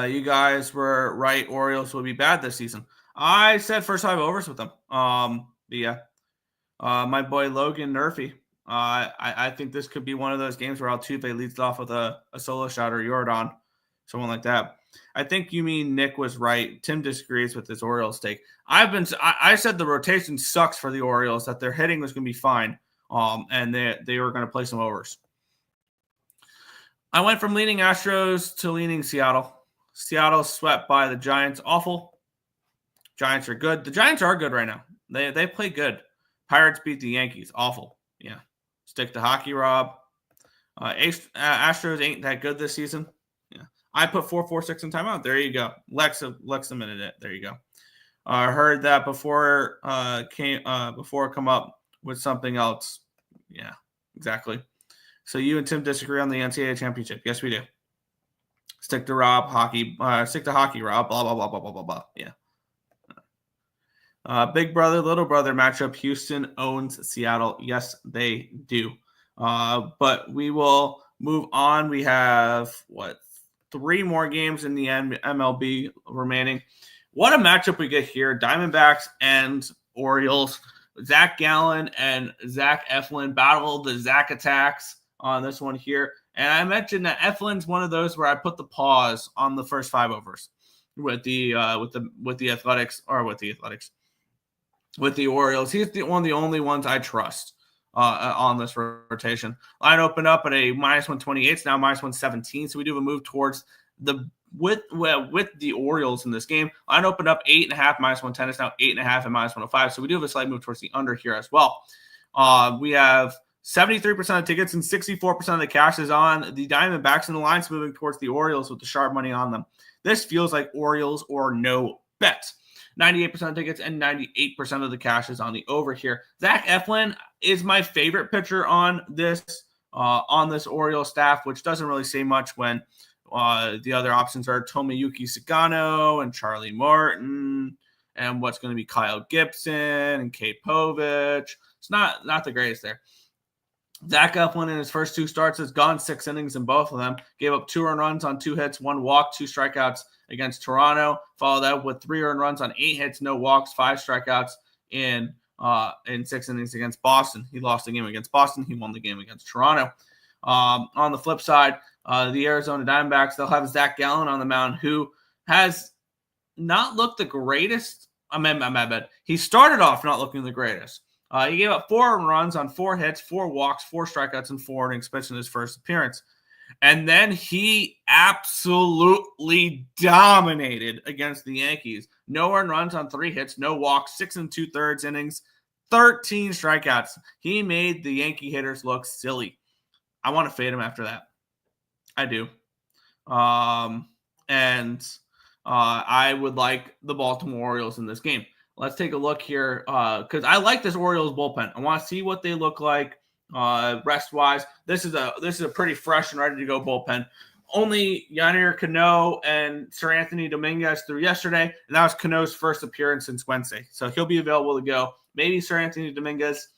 You guys were right. Orioles will be bad this season. I said first 5 overs with them. But yeah. My boy Logan Murphy. I think this could be one of those games where Altuve leads off with a solo shot or Jordan, someone like that. I think you mean Nick was right. Tim disagrees with his Orioles take. I said the rotation sucks for the Orioles, that their hitting was going to be fine, and they were going to play some overs. I went from leaning Astros to leaning Seattle. Seattle swept by the Giants. Awful. Giants are good. The Giants are good right now. They play good. Pirates beat the Yankees. Awful. Yeah. Stick to hockey, Rob. Astros ain't that good this season. Yeah. I put 446 in timeout. There you go. Lex admitted it. There you go. I heard that before come up with something else. Yeah, exactly. So you and Tim disagree on the NCAA championship. Yes, we do. Stick to hockey, Rob. Blah, blah, blah, blah, blah, blah, blah. Yeah. Big brother, little brother matchup. Houston owns Seattle. Yes, they do. But we will move on. We have, 3 more games in the MLB remaining. What a matchup we get here. Diamondbacks and Orioles. Zach Gallen and Zach Eflin battle the Zach attacks on this one here. And I mentioned that Eflin's one of those where I put the pause on the first 5 overs with the Orioles. He's one of the only ones I trust on this rotation. Line opened up at a minus 128. It's now minus 117. So we do have a move towards with the Orioles in this game. Line opened up 8.5 minus 110. It's now 8.5 and minus 105. So we do have a slight move towards the under here as well. We have 73% of tickets and 64% of the cash is on the Diamondbacks, and the line's moving towards the Orioles with the sharp money on them. This feels like Orioles or no bets. 98% of tickets and 98% of the cash is on the over here. Zach Eflin is my favorite pitcher on this Orioles staff, which doesn't really say much when the other options are Tomoyuki Sagano and Charlie Morton and what's going to be Kyle Gibson and Kate Povich. It's not the greatest there. Zach Eflin in his first 2 starts has gone 6 innings in both of them. Gave up 2 earned runs on 2 hits, 1 walk, 2 strikeouts against Toronto. Followed that with 3 earned runs on 8 hits, no walks, 5 strikeouts in 6 innings against Boston. He lost the game against Boston. He won the game against Toronto. On the flip side, the Arizona Diamondbacks, they'll have Zach Gallen on the mound, who has not looked the greatest. My bad. He started off not looking the greatest. He gave up 4 runs on 4 hits, 4 walks, 4 strikeouts, and 4 innings pitched in his first appearance. And then he absolutely dominated against the Yankees. No earned runs on 3 hits, no walks, 6 2/3 innings, 13 strikeouts. He made the Yankee hitters look silly. I want to fade him after that. I do. And I would like the Baltimore Orioles in this game. Let's take a look here because I like this Orioles bullpen. I want to see what they look like rest-wise. This is a pretty fresh and ready to go bullpen. Only Yanier Cano and Sir Anthony Dominguez threw yesterday, and that was Cano's first appearance since Wednesday. So he'll be available to go. Maybe Sir Anthony Dominguez.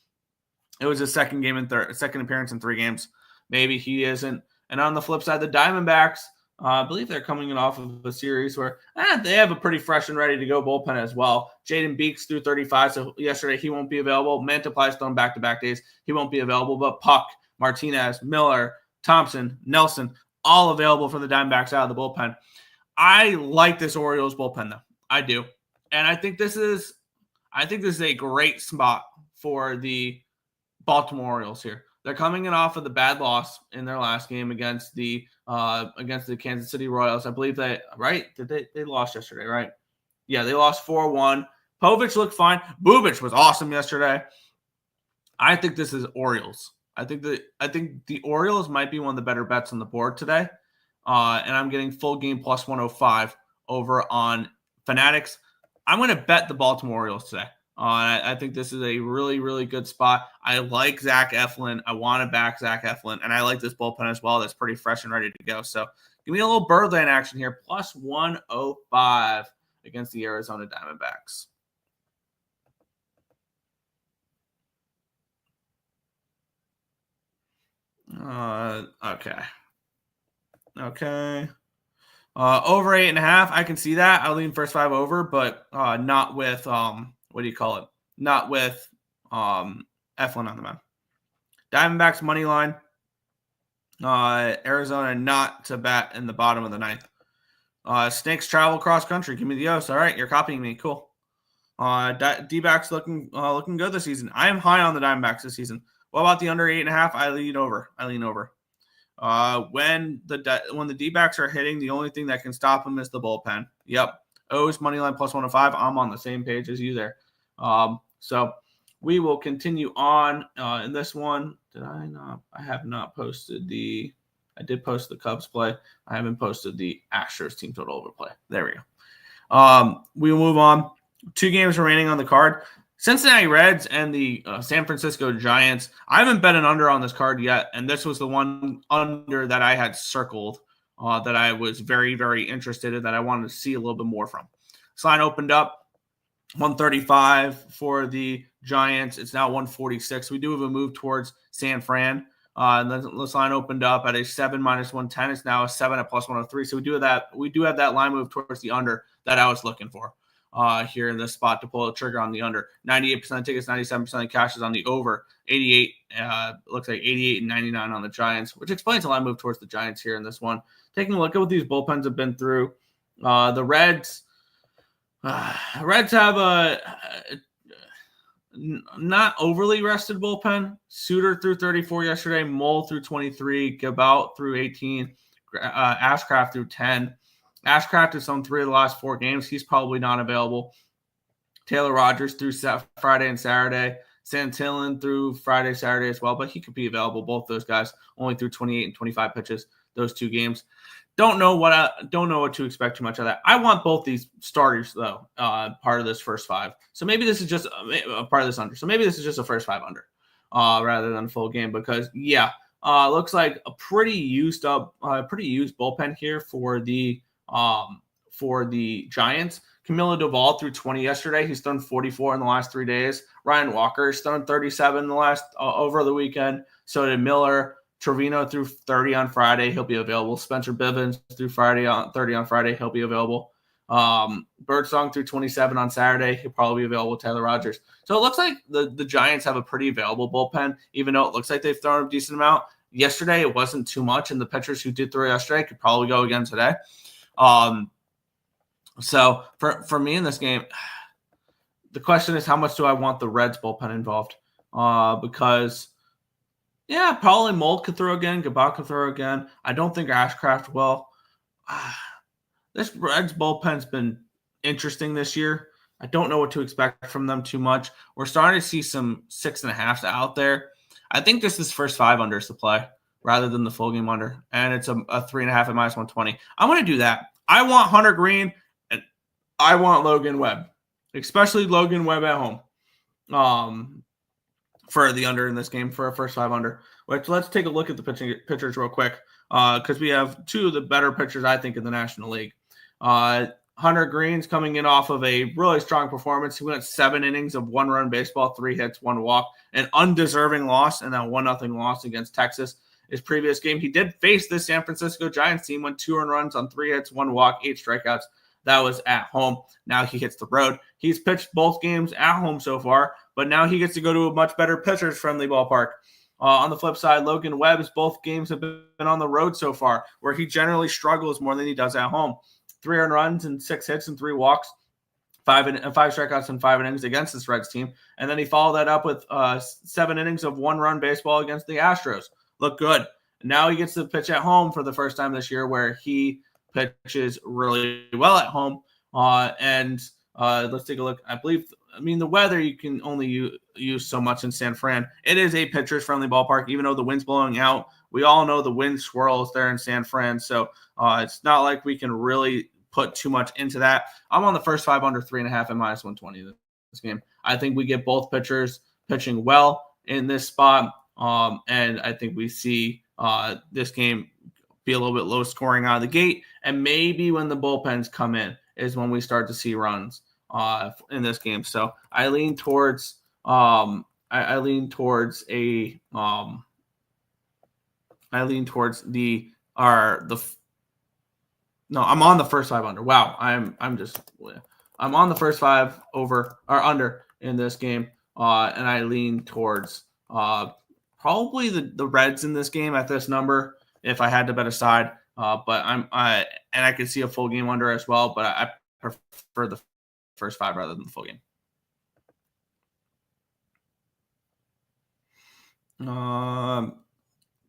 It was his second appearance in 3 games. Maybe he isn't. And on the flip side, the Diamondbacks, I believe they're coming in off of a series where they have a pretty fresh and ready to go bullpen as well. Jaden Beeks threw 35, so yesterday he won't be available. Mantiply's thrown back-to-back days. He won't be available. But Puck, Martinez, Miller, Thompson, Nelson, all available for the Diamondbacks out of the bullpen. I like this Orioles bullpen, though. I do. And I think this is a great spot for the Baltimore Orioles here. They're coming in off of the bad loss in their last game against the Kansas City Royals. I believe they lost yesterday, right? Yeah, they lost 4-1. Povich looked fine. Bubic was awesome yesterday. I think this is Orioles. I think the Orioles might be one of the better bets on the board today. And I'm getting full game plus 105 over on Fanatics. I'm going to bet the Baltimore Orioles today. I think this is a really, really good spot. I like Zach Eflin. I want to back Zach Eflin. And I like this bullpen as well. That's pretty fresh and ready to go. So give me a little Birdland action here. Plus 105 against the Arizona Diamondbacks. Okay. Over 8.5. I can see that. I'll lean first 5 over, but not with Not with Eflin on the mound. Diamondbacks money line. Arizona not to bat in the bottom of the 9th. Snakes travel cross country. Give me the O's. All right, you're copying me. Cool. D-backs looking good this season. I am high on the Diamondbacks this season. What about the under 8.5? I lean over. When the D-backs are hitting, the only thing that can stop them is the bullpen. Yep. O's money line plus 105. I'm on the same page as you there. So we will continue on in this one. Did I not? I have not posted I did post the Cubs play. I haven't posted the Astros team total overplay. There we go. We will move on. 2 games remaining on the card. Cincinnati Reds and the San Francisco Giants. I haven't bet an under on this card yet, and this was the one under that I had circled that I was very, very interested in, that I wanted to see a little bit more from. This line opened up 135 for the Giants. It's now 146. We do have a move towards San Fran. And then this line opened up at a 7 minus 110. It's now a 7 at plus 103. So we do have that line move towards the under that I was looking for here in this spot to pull a trigger on the under. 98% of tickets, 97% of cash is on the over. 88 looks like 88 and 99 on the Giants, which explains the line move towards the Giants here in this one. Taking a look at what these bullpens have been through. The Reds have a not overly rested bullpen. Suter threw 34 yesterday. Mole threw 23. Gabout threw 18. Ashcraft threw 10. Ashcraft has thrown 3 of the last 4 games. He's probably not available. Taylor Rogers threw Friday and Saturday. Santillan threw Friday, Saturday as well, but he could be available. Both those guys only threw 28 and 25 pitches those 2 games. Don't know what to expect too much of that. I want both these starters though, part of this first 5. So maybe this is just a part of this under. So maybe this is just a first 5 under, rather than a full game, because looks like a pretty used bullpen here for the Giants. Camilo Doval threw 20 yesterday. He's thrown 44 in the last 3 days. Ryan Walker's thrown 37 in the last over the weekend. So did Miller. Trevino threw 30 on Friday. He'll be available. Spencer Bivens threw 30 on Friday. He'll be available. Birdsong threw 27 on Saturday. He'll probably be available. Taylor Rogers. So it looks like the Giants have a pretty available bullpen, even though it looks like they've thrown a decent amount. Yesterday, it wasn't too much, and the pitchers who did throw yesterday could probably go again today. So for me in this game, the question is, how much do I want the Reds bullpen involved? Because probably Mold could throw again. Gabout could throw again. I don't think Ashcraft will. This Reds bullpen's been interesting this year. I don't know what to expect from them too much. We're starting to see some 6.5s out there. I think this is first 5 unders to play rather than the full game under. And it's a 3.5 at minus 120. I'm going to do that. I want Hunter Green I want Logan Webb, especially Logan Webb at home. For the under in this game for a first 5 under. Which let's take a look at the pitchers real quick because we have two of the better pitchers I think in the National League. Hunter Green's coming in off of a really strong performance. He went 7 innings of 1-run baseball, 3 hits, 1 walk, an undeserving loss, and that 1-0 loss against Texas. His previous game, he did face the San Francisco Giants team, went 2 earned runs on 3 hits, 1 walk, 8 strikeouts. That was at home. Now he hits the road. He's pitched both games at home so far, but now he gets to go to a much better pitchers-friendly ballpark. On the flip side, Logan Webb's both games have been on the road so far, where he generally struggles more than he does at home. 3 earned runs and 6 hits and 3 walks, 5 strikeouts and 5 innings against this Reds team. And then he followed that up with 7 innings of 1-run baseball against the Astros. Looked good. Now he gets to pitch at home for the first time this year, where he pitches really well at home. Let's take a look. The weather you can only use so much in San Fran. It is a pitchers-friendly ballpark, even though the wind's blowing out. We all know the wind swirls there in San Fran, so it's not like we can really put too much into that. I'm on the first 5 under 3.5 and -120 this game. I think we get both pitchers pitching well in this spot, and I think we see this game be a little bit low scoring out of the gate, and maybe when the bullpens come in is when we start to see runs in this game. So I lean towards I'm on the first 5 under. Wow, I'm on the first 5 over or under in this game, and I lean towards probably the Reds in this game at this number if I had to bet a side. But I could see a full game under as well, but I prefer the first 5 rather than the full game.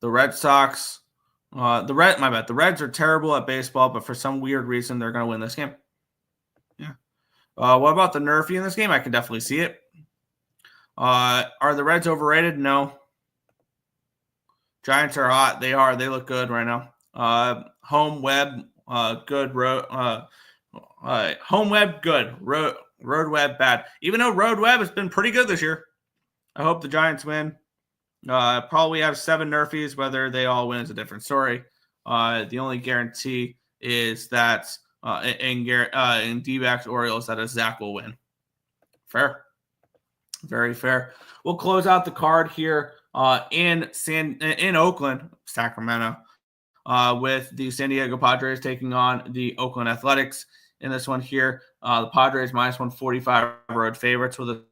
The Red Sox, the Reds are terrible at baseball, but for some weird reason they're going to win this game. Yeah. What about the Nerfy in this game? I can definitely see it. Are the Reds overrated? No. Giants are hot. They are. They look good right now. Home Webb, good. Home Webb, good. Road Webb, bad. Even though Road Webb has been pretty good this year. I hope the Giants win. Probably have 7 Nerfies. Whether they all win is a different story. The only guarantee is that in D-backs Orioles that a Zach will win. Fair. Very fair. We'll close out the card here in Oakland, Sacramento, with the San Diego Padres taking on the Oakland Athletics. In this one here, the Padres -145 road favorites with a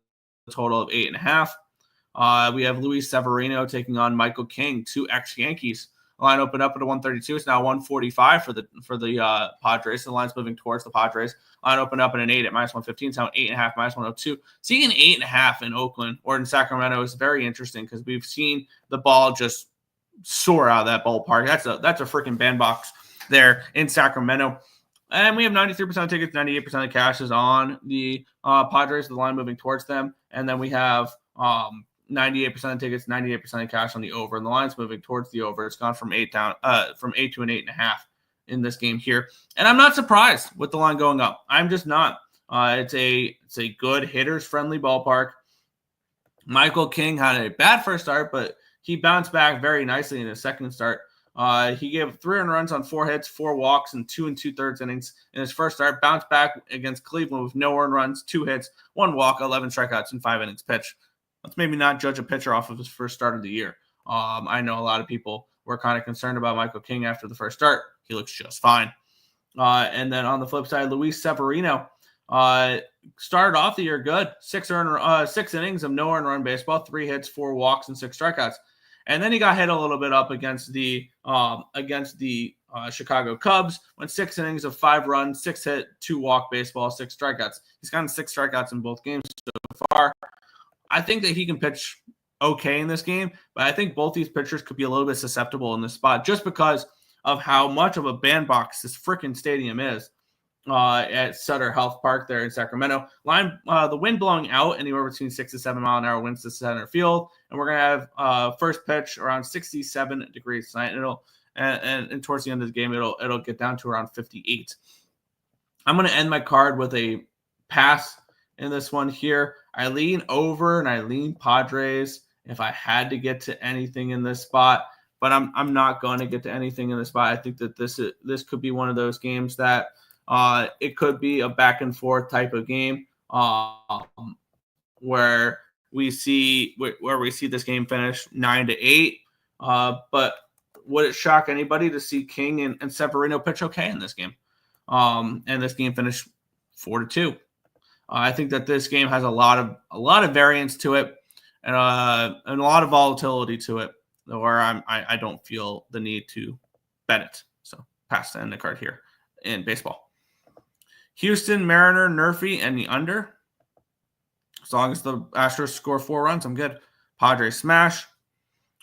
total of 8.5. We have Luis Severino taking on Michael King, 2 ex-Yankees. The line opened up at a 132. It's now 145 for the Padres. The line's moving towards the Padres. Line opened up at an 8 at -115. It's now 8.5 -102. Seeing an 8.5 in Oakland or in Sacramento is very interesting because we've seen the ball just soar out of that ballpark. That's a freaking bandbox there in Sacramento. And we have 93% of tickets, 98% of cash is on the Padres, the line moving towards them. And then we have 98% of tickets, 98% of cash on the over. And the line's moving towards the over. It's gone from 8 to an 8.5 in this game here. And I'm not surprised with the line going up. I'm just not. It's a good hitters-friendly ballpark. Michael King had a bad first start, but he bounced back very nicely in his second start. He gave 3 earned runs on 4 hits, 4 walks, and 2 2/3 innings in his first start. Bounced back against Cleveland with no earned runs, 2 hits, 1 walk, 11 strikeouts, and 5 innings pitched. Let's maybe not judge a pitcher off of his first start of the year. I know a lot of people were kind of concerned about Michael King after the first start. He looks just fine. And then on the flip side, Luis Severino started off the year good. 6 innings of no earned run baseball, 3 hits, 4 walks, and 6 strikeouts. And then he got hit a little bit up against the Chicago Cubs. Went 6 innings of 5 runs, 6 hit, 2 walk baseball, 6 strikeouts. He's gotten 6 strikeouts in both games so far. I think that he can pitch okay in this game, but I think both these pitchers could be a little bit susceptible in this spot just because of how much of a bandbox this freaking stadium is at Sutter Health Park there in Sacramento. The wind blowing out anywhere between 6 to 7 mile an hour winds to center field, and we're gonna have first pitch around 67 degrees tonight. And towards the end of the game, it'll get down to around 58. I'm going to end my card with a pass in this one here. I lean over and I lean Padres if I had to get to anything in this spot, but I'm not going to get to anything in this spot. I think that this could be one of those games that it could be a back and forth type of game where we see this game finish 9-8. But would it shock anybody to see King and Severino pitch okay in this game? And this game finished 4-2. I think that this game has a lot of variance to it, and a lot of volatility to it, where I don't feel the need to bet it. So pass to end the card here in baseball. Houston Mariner Nerfy and the under. As long as the Astros score 4 runs, I'm good. Padres smash.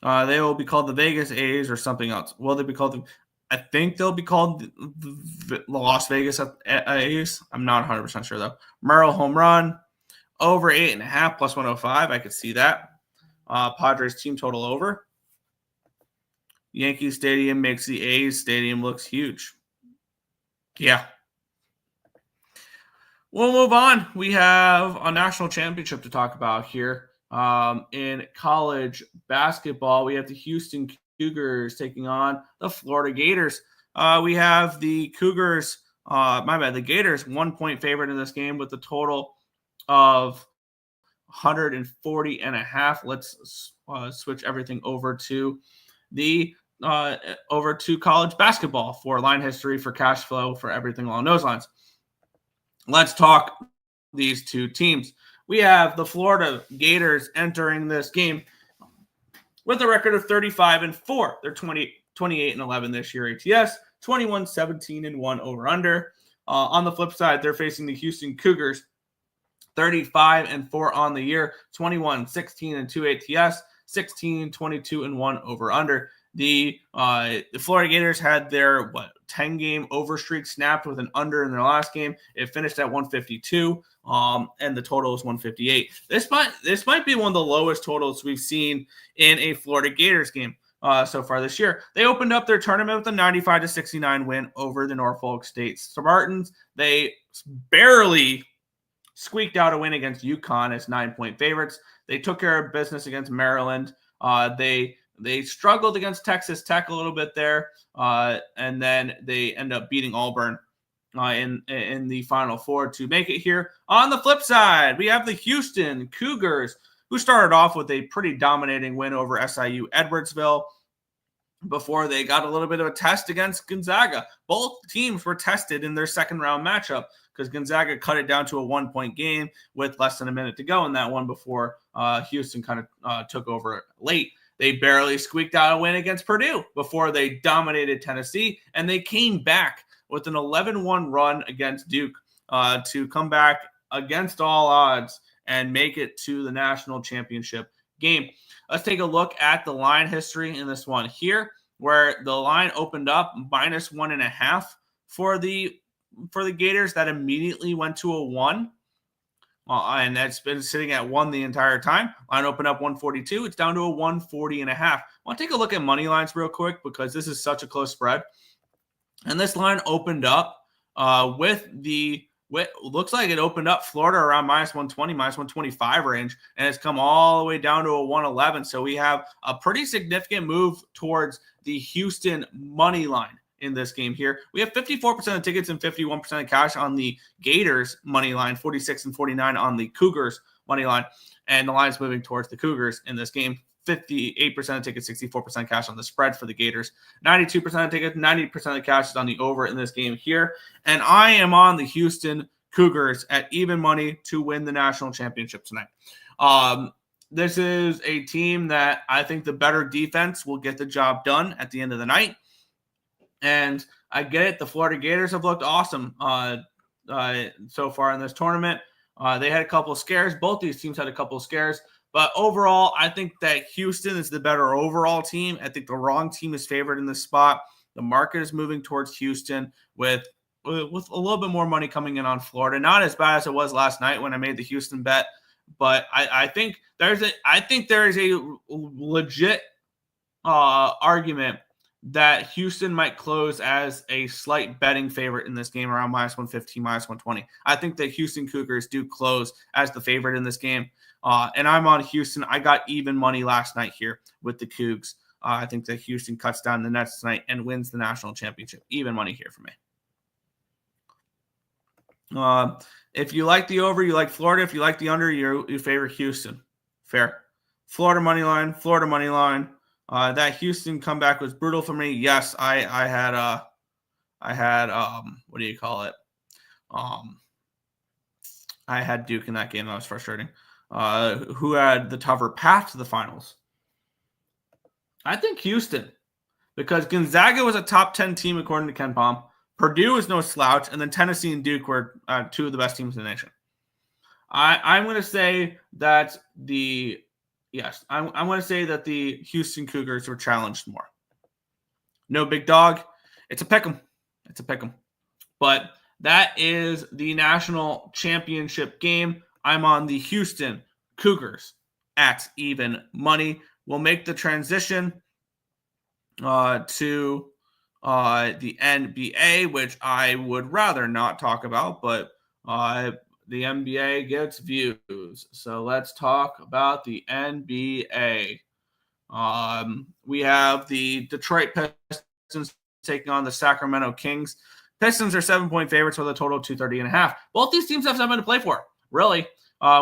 They will be called the Vegas A's or something else. Will they be called? I think they'll be called the Las Vegas A's. I'm not 100% sure, though. Merrill home run. Over 8.5 plus 105. I could see that. Padres team total over. Yankee Stadium makes the A's stadium looks huge. Yeah. We'll move on. We have a national championship to talk about here. In college basketball, we have the Houston Cougars taking on the Florida Gators. We have the Cougars, the Gators 1-point favorite in this game with a total of 140.5. Let's switch everything over to college basketball for line history, for cash flow, for everything along those lines. Let's talk these two teams. We have the Florida Gators entering this game with a record of 35-4. They're 28-11 this year ATS, 21-17-1 over under. On the flip side, they're facing the Houston Cougars, 35-4 on the year, 21-16-2 ATS, 16-22-1 over under. The Florida Gators had their 10-game over streak snapped with an under in their last game. It finished at 152, and the total is 158. This might be one of the lowest totals we've seen in a Florida Gators game so far this year. They opened up their tournament with a 95-69 win over the Norfolk State Spartans. They barely squeaked out a win against UConn as 9-point favorites. They took care of business against Maryland. They struggled against Texas Tech a little bit there, and then they end up beating Auburn in the Final Four to make it here. On the flip side, we have the Houston Cougars, who started off with a pretty dominating win over SIU Edwardsville before they got a little bit of a test against Gonzaga. Both teams were tested in their second-round matchup because Gonzaga cut it down to a 1-point game with less than a minute to go in that one before Houston kind of took over late. They barely squeaked out a win against Purdue before they dominated Tennessee, and they came back with an 11-1 run against Duke to come back against all odds and make it to the national championship game. Let's take a look at the line history in this one here, where the line opened up -1.5 for the Gators. That immediately went to a 1. And that's been sitting at 1 the entire time. Line opened up 142. It's down to a 140.5. I want to take a look at money lines real quick because this is such a close spread. And this line opened up looks like it opened up Florida around -120, -125 range, and it's come all the way down to a 111. So we have a pretty significant move towards the Houston money line in this game here. We have 54% of tickets and 51% of cash on the Gators money line, 46 and 49 on the Cougars money line, and the line's moving towards the Cougars in this game. 58% of tickets, 64% cash on the spread for the Gators. 92% of tickets, 90% of cash is on the over in this game here. And I am on the Houston Cougars at even money to win the national championship tonight. This is a team that I think the better defense will get the job done at the end of the night. And I get it. The Florida Gators have looked awesome so far in this tournament. They had a couple of scares. Both these teams had a couple of scares. But overall, I think that Houston is the better overall team. I think the wrong team is favored in this spot. The market is moving towards Houston with a little bit more money coming in on Florida. Not as bad as it was last night when I made the Houston bet. But I think there is a legit argument that Houston might close as a slight betting favorite in this game, around -115, -120. I think the Houston Cougars do close as the favorite in this game. And I'm on Houston. I got even money last night here with the Cougs. I think that Houston cuts down the Nets tonight and wins the national championship. Even money here for me. If you like the over, you like Florida. If you like the under, you favor Houston. Fair. Florida money line. Florida money line. That Houston comeback was brutal for me. Yes, I had what do you call it? I had Duke in that game. That was frustrating. Who had the tougher path to the finals? I think Houston, because Gonzaga was a top 10 team according to Ken Palm. Purdue is no slouch, and then Tennessee and Duke were two of the best teams in the nation. I'm going to say that I'm going to say that the Houston Cougars were challenged more. No big dog. It's a pick 'em. It's a pick 'em. But that is the national championship game. I'm on the Houston Cougars at even money. We'll make the transition to the NBA, which I would rather not talk about, but the NBA gets views. So let's talk about the NBA. We have the Detroit Pistons taking on the Sacramento Kings. Pistons are 7-point favorites with a total of 230.5. Both these teams have something to play for, really.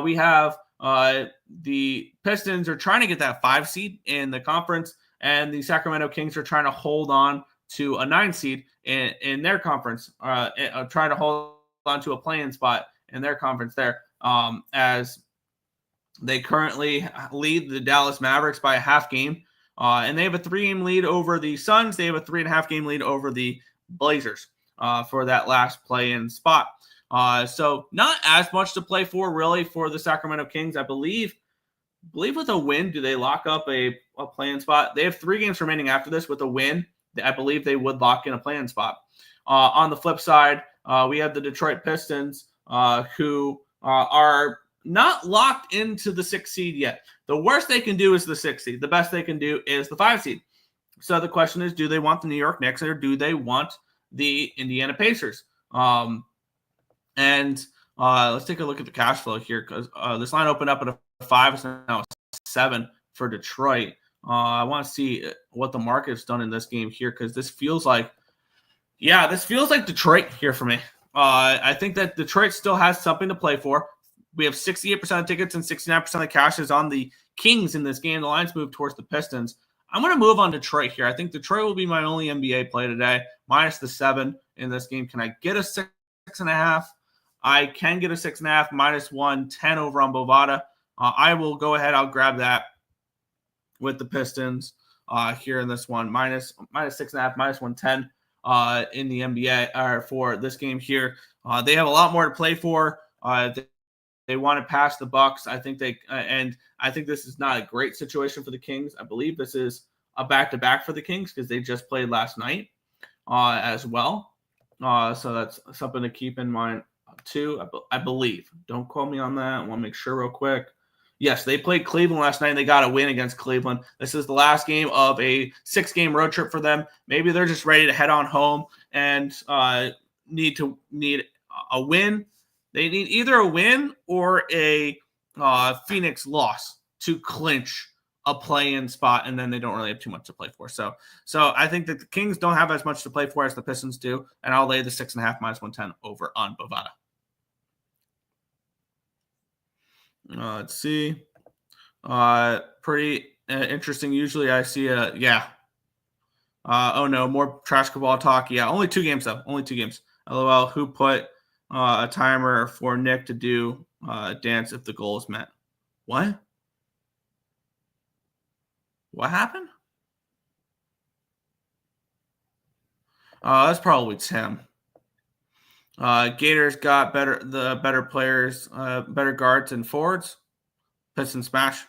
We have the Pistons are trying to get that 5 seed in the conference, and the Sacramento Kings are trying to hold on to a 9 seed in their conference, trying to hold on to a play-in spot in their conference there, as they currently lead the Dallas Mavericks by a half game. And they have a 3-game lead over the Suns. They have a 3.5-game lead over the Blazers for that last play-in spot. So not as much to play for, really, for the Sacramento Kings. I believe with a win, do they lock up a play-in spot? They have 3 games remaining after this. With a win, I believe they would lock in a play-in spot. On the flip side, we have the Detroit Pistons, who are not locked into the 6th seed yet. The worst they can do is the 6th seed. The best they can do is the 5 seed. So the question is, do they want the New York Knicks or do they want the Indiana Pacers? And let's take a look at the cash flow here, because this line opened up at a 5, it's now a 7 for Detroit. I want to see what the market's done in this game here, because this feels like Detroit here for me. I think that Detroit still has something to play for. We have 68% of tickets and 69% of the cash is on the Kings in this game. The lines move towards the Pistons. I'm going to move on Detroit here. I think Detroit will be my only NBA play today, minus the 7 in this game. Can I get a 6.5? I can get a 6.5, -110 over on Bovada. I will go ahead. I'll grab that with the Pistons here in this one, minus 6.5, -110 in the NBA or for this game here. They have a lot more to play for. They want to pass the Bucks. I think this is not a great situation for the Kings. I believe this is a back-to-back for the Kings because they just played last night as well. So that's something to keep in mind too. I believe. Don't quote me on that. I want to make sure real quick. Yes, they played Cleveland last night and they got a win against Cleveland. This is the last game of a 6-game road trip for them. Maybe they're just ready to head on home and need a win. They need either a win or a Phoenix loss to clinch a play-in spot, and then they don't really have too much to play for. So I think that the Kings don't have as much to play for as the Pistons do, and I'll lay the 6.5 -110 over on Bovada. Let's see. Pretty interesting. Usually I see oh no, more trash ball talk. Yeah, only 2 games though. Only 2 games. LOL. Who put a timer for Nick to do dance if the goal is met? What? What happened? That's probably Tim. Gators got better players, better guards and forwards. Pistons smash.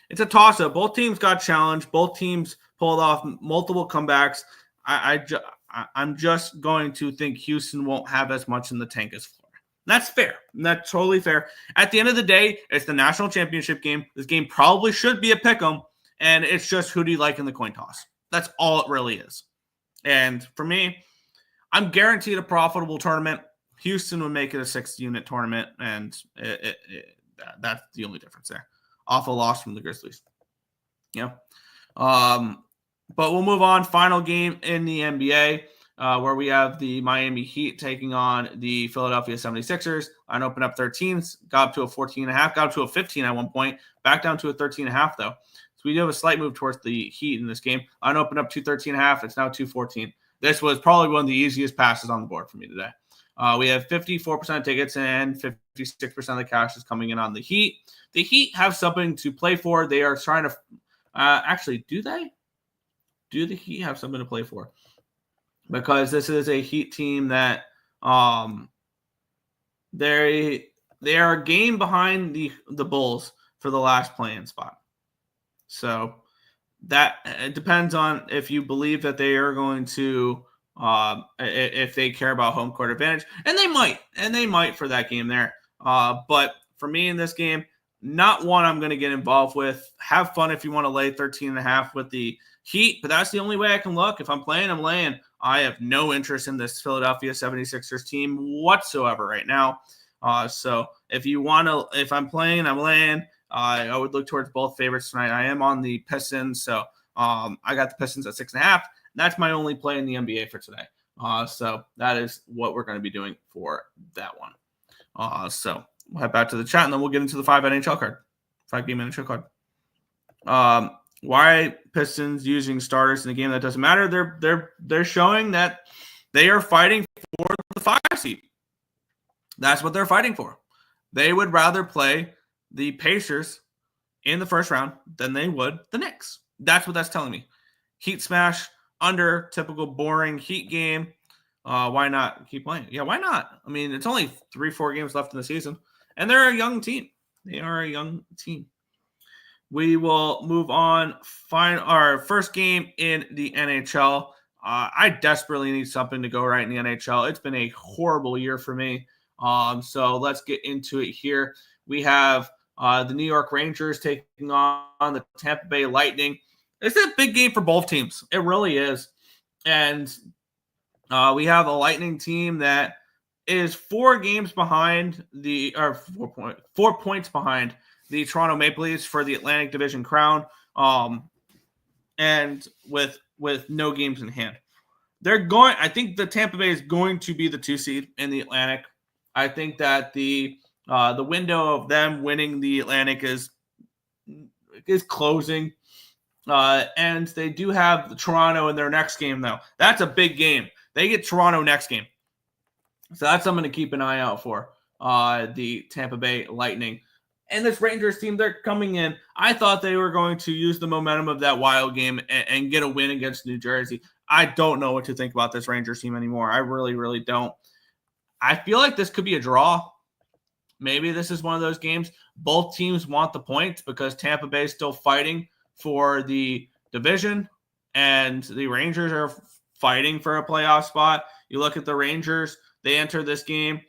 It's a toss-up. Both teams got challenged. Both teams pulled off multiple comebacks. I'm just going to think Houston won't have as much in the tank as Florida. That's fair. That's totally fair. At the end of the day, it's the national championship game. This game probably should be a pick 'em, and it's just who do you like in the coin toss. That's all it really is. And for me, I'm guaranteed a profitable tournament. Houston would make it a 6-unit tournament, and that's the only difference there. Off a loss from the Grizzlies. Yeah. But we'll move on. Final game in the NBA, where we have the Miami Heat taking on the Philadelphia 76ers. Line opened up 13, got up to a 14.5, got up to a 15 at one point, back down to a 13.5 though. So we do have a slight move towards the Heat in this game. Line opened up to 13.5. It's now 214. This was probably one of the easiest passes on the board for me today. We have 54% of tickets and 56% of the cash is coming in on the Heat. The Heat have something to play for. They are trying to actually, do they? Do the Heat have something to play for? Because this is a Heat team that they are a game behind the Bulls for the last play-in spot. So that it depends on if you believe that they are going to if they care about home court advantage, and they might for that game there. But for me in this game, not one I'm going to get involved with. Have fun if you want to lay 13.5 with the Heat, but that's the only way I can look. If I'm playing, I'm laying. I have no interest in this Philadelphia 76ers team whatsoever right now. So if I'm playing, I'm laying. I would look towards both favorites tonight. I am on the Pistons, so I got the Pistons at 6.5. That's my only play in the NBA for today. So that is what we're going to be doing for that one. So we'll head back to the chat, and then we'll get into the 5 NHL card, 5-game NHL card. Why Pistons using starters in a game that doesn't matter? They're showing that they are fighting for the 5 seed. That's what they're fighting for. They would rather play the Pacers in the first round than they would the Knicks. That's what that's telling me. Heat smash under typical boring Heat game. Why not keep playing? Yeah, why not? I mean, it's only 3-4 games left in the season, and they're a young team. They are a young team. We will move on. Find our first game in the NHL. I desperately need something to go right in the NHL. It's been a horrible year for me. So let's get into it here. We have the New York Rangers taking on the Tampa Bay Lightning. It's a big game for both teams. It really is. And we have a Lightning team that is 4 games behind 4 points behind the Toronto Maple Leafs for the Atlantic Division crown, and with no games in hand. I think the Tampa Bay is going to be the 2 seed in the Atlantic. I think that the window of them winning the Atlantic is closing. And they do have Toronto in their next game, though. That's a big game. They get Toronto next game. So that's something to keep an eye out for, the Tampa Bay Lightning. And this Rangers team, they're coming in. I thought they were going to use the momentum of that Wild game and get a win against New Jersey. I don't know what to think about this Rangers team anymore. I really, really don't. I feel like this could be a draw. Maybe this is one of those games. Both teams want the points because Tampa Bay is still fighting for the division, and the Rangers are fighting for a playoff spot. You look at the Rangers, they enter this game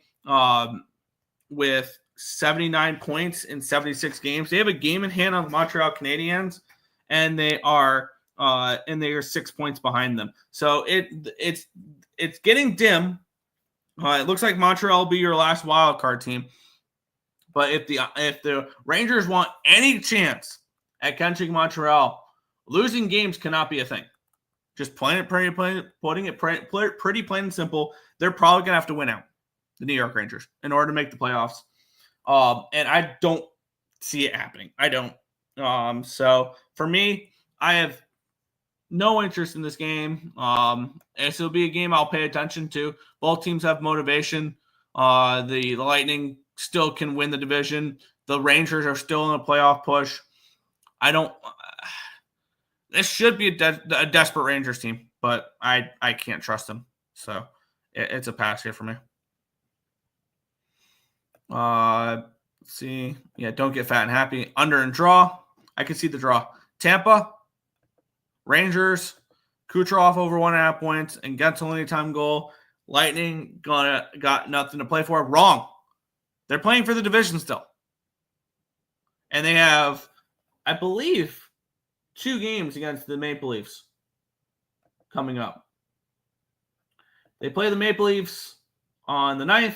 with 79 points in 76 games. They have a game in hand on the Montreal Canadiens, and they are 6 points behind them. So it's getting dim. It looks like Montreal will be your last wild card team. But if the Rangers want any chance at catching Montreal, losing games cannot be a thing. Just putting it pretty plain and simple. They're probably gonna have to win out, the New York Rangers, in order to make the playoffs. And I don't see it happening. I don't. So for me, I have no interest in this game. This will be a game I'll pay attention to. Both teams have motivation. The Lightning still can win the division. The Rangers are still in a playoff push. This should be a desperate Rangers team, but I can't trust them. So it's a pass here for me. Let's see. Yeah, don't get fat and happy. Under and draw. I can see the draw. Tampa, Rangers, Kucherov over 1.5 points, and Gensel anytime goal. Lightning got nothing to play for. Wrong. They're playing for the division still. And they have, I believe, 2 games against the Maple Leafs. coming up. They play the Maple Leafs on the 9th.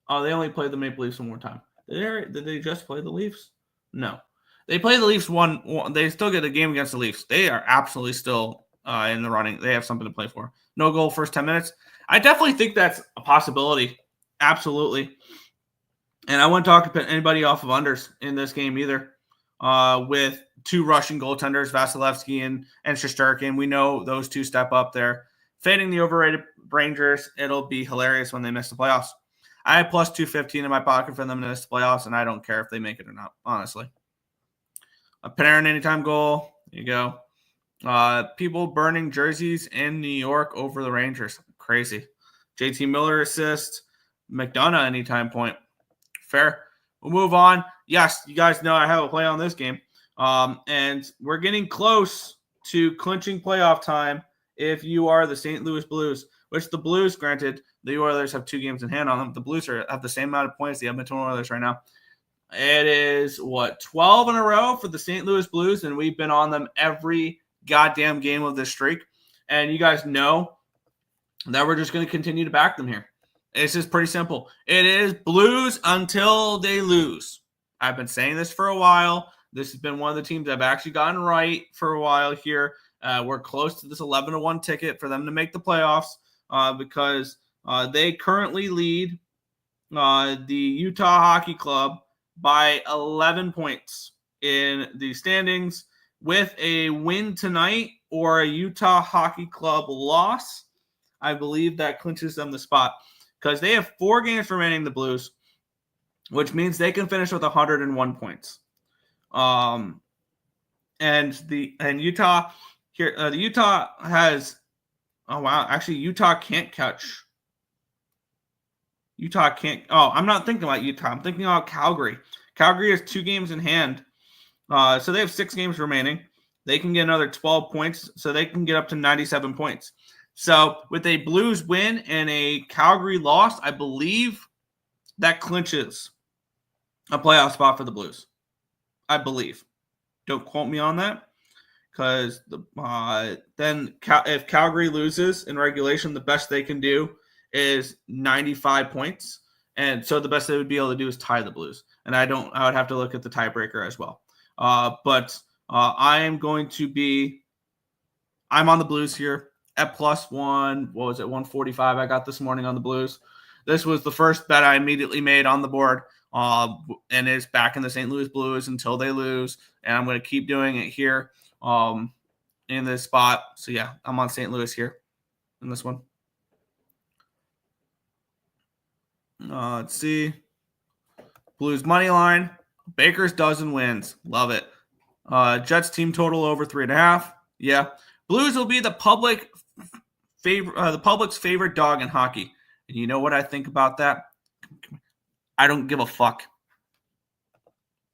Oh, they only played the Maple Leafs one more time. Did they just play the Leafs? No. They play the Leafs one. They still get a game against the Leafs. They are absolutely still in the running. They have something to play for. No goal first 10 minutes. I definitely think that's a possibility. Absolutely. And I wouldn't talk to anybody off of unders in this game either. With two Russian goaltenders, Vasilevsky and Shesterkin. We know those two step up there. Fading the overrated Rangers, it'll be hilarious when they miss the playoffs. I have plus 215 in my pocket for them to miss the playoffs, and I don't care if they make it or not, honestly. A Panarin anytime goal. There you go. People burning jerseys in New York over the Rangers. Crazy. JT Miller assist. McDonough anytime point. Fair. We'll move on. Yes, you guys know I have a play on this game. And we're getting close to clinching playoff time if you are the St. Louis Blues, which the Blues, granted, the Oilers have 2 games in hand on them. The Blues have the same amount of points as the Edmonton Oilers right now. It is, 12 in a row for the St. Louis Blues, and we've been on them every goddamn game of this streak. And you guys know that we're just going to continue to back them here. It's just pretty simple. It is Blues until they lose. I've been saying this for a while. This has been one of the teams I've actually gotten right for a while here. We're close to this 11-1 ticket for them to make the playoffs because they currently lead the Utah Hockey Club by 11 points in the standings. With a win tonight or a Utah Hockey Club loss, I believe that clinches them the spot because they have 4 games remaining, the Blues, which means they can finish with 101 points. And Utah here, the Utah has, oh wow, actually Utah can't catch. Utah can't. Oh, I'm not thinking about Utah. I'm thinking about Calgary. Calgary has 2 games in hand. So they have 6 games remaining. They can get another 12 points, so they can get up to 97 points. So with a Blues win and a Calgary loss, I believe that clinches a playoff spot for the Blues. I believe. Don't quote me on that, because then if Calgary loses in regulation, the best they can do is 95 points. And so the best they would be able to do is tie the Blues. And I would have to look at the tiebreaker as well. But I'm on the Blues here at +1. What was it? 145 I got this morning on the Blues. This was the first bet I immediately made on the board. And it's back in the St. Louis Blues until they lose. And I'm going to keep doing it here in this spot. So, yeah, I'm on St. Louis here in this one. Let's see. Blues money line. Baker's dozen wins. Love it. Jets team total over 3.5. Yeah. Blues will be the public's favorite dog in hockey. And you know what I think about that? I don't give a fuck.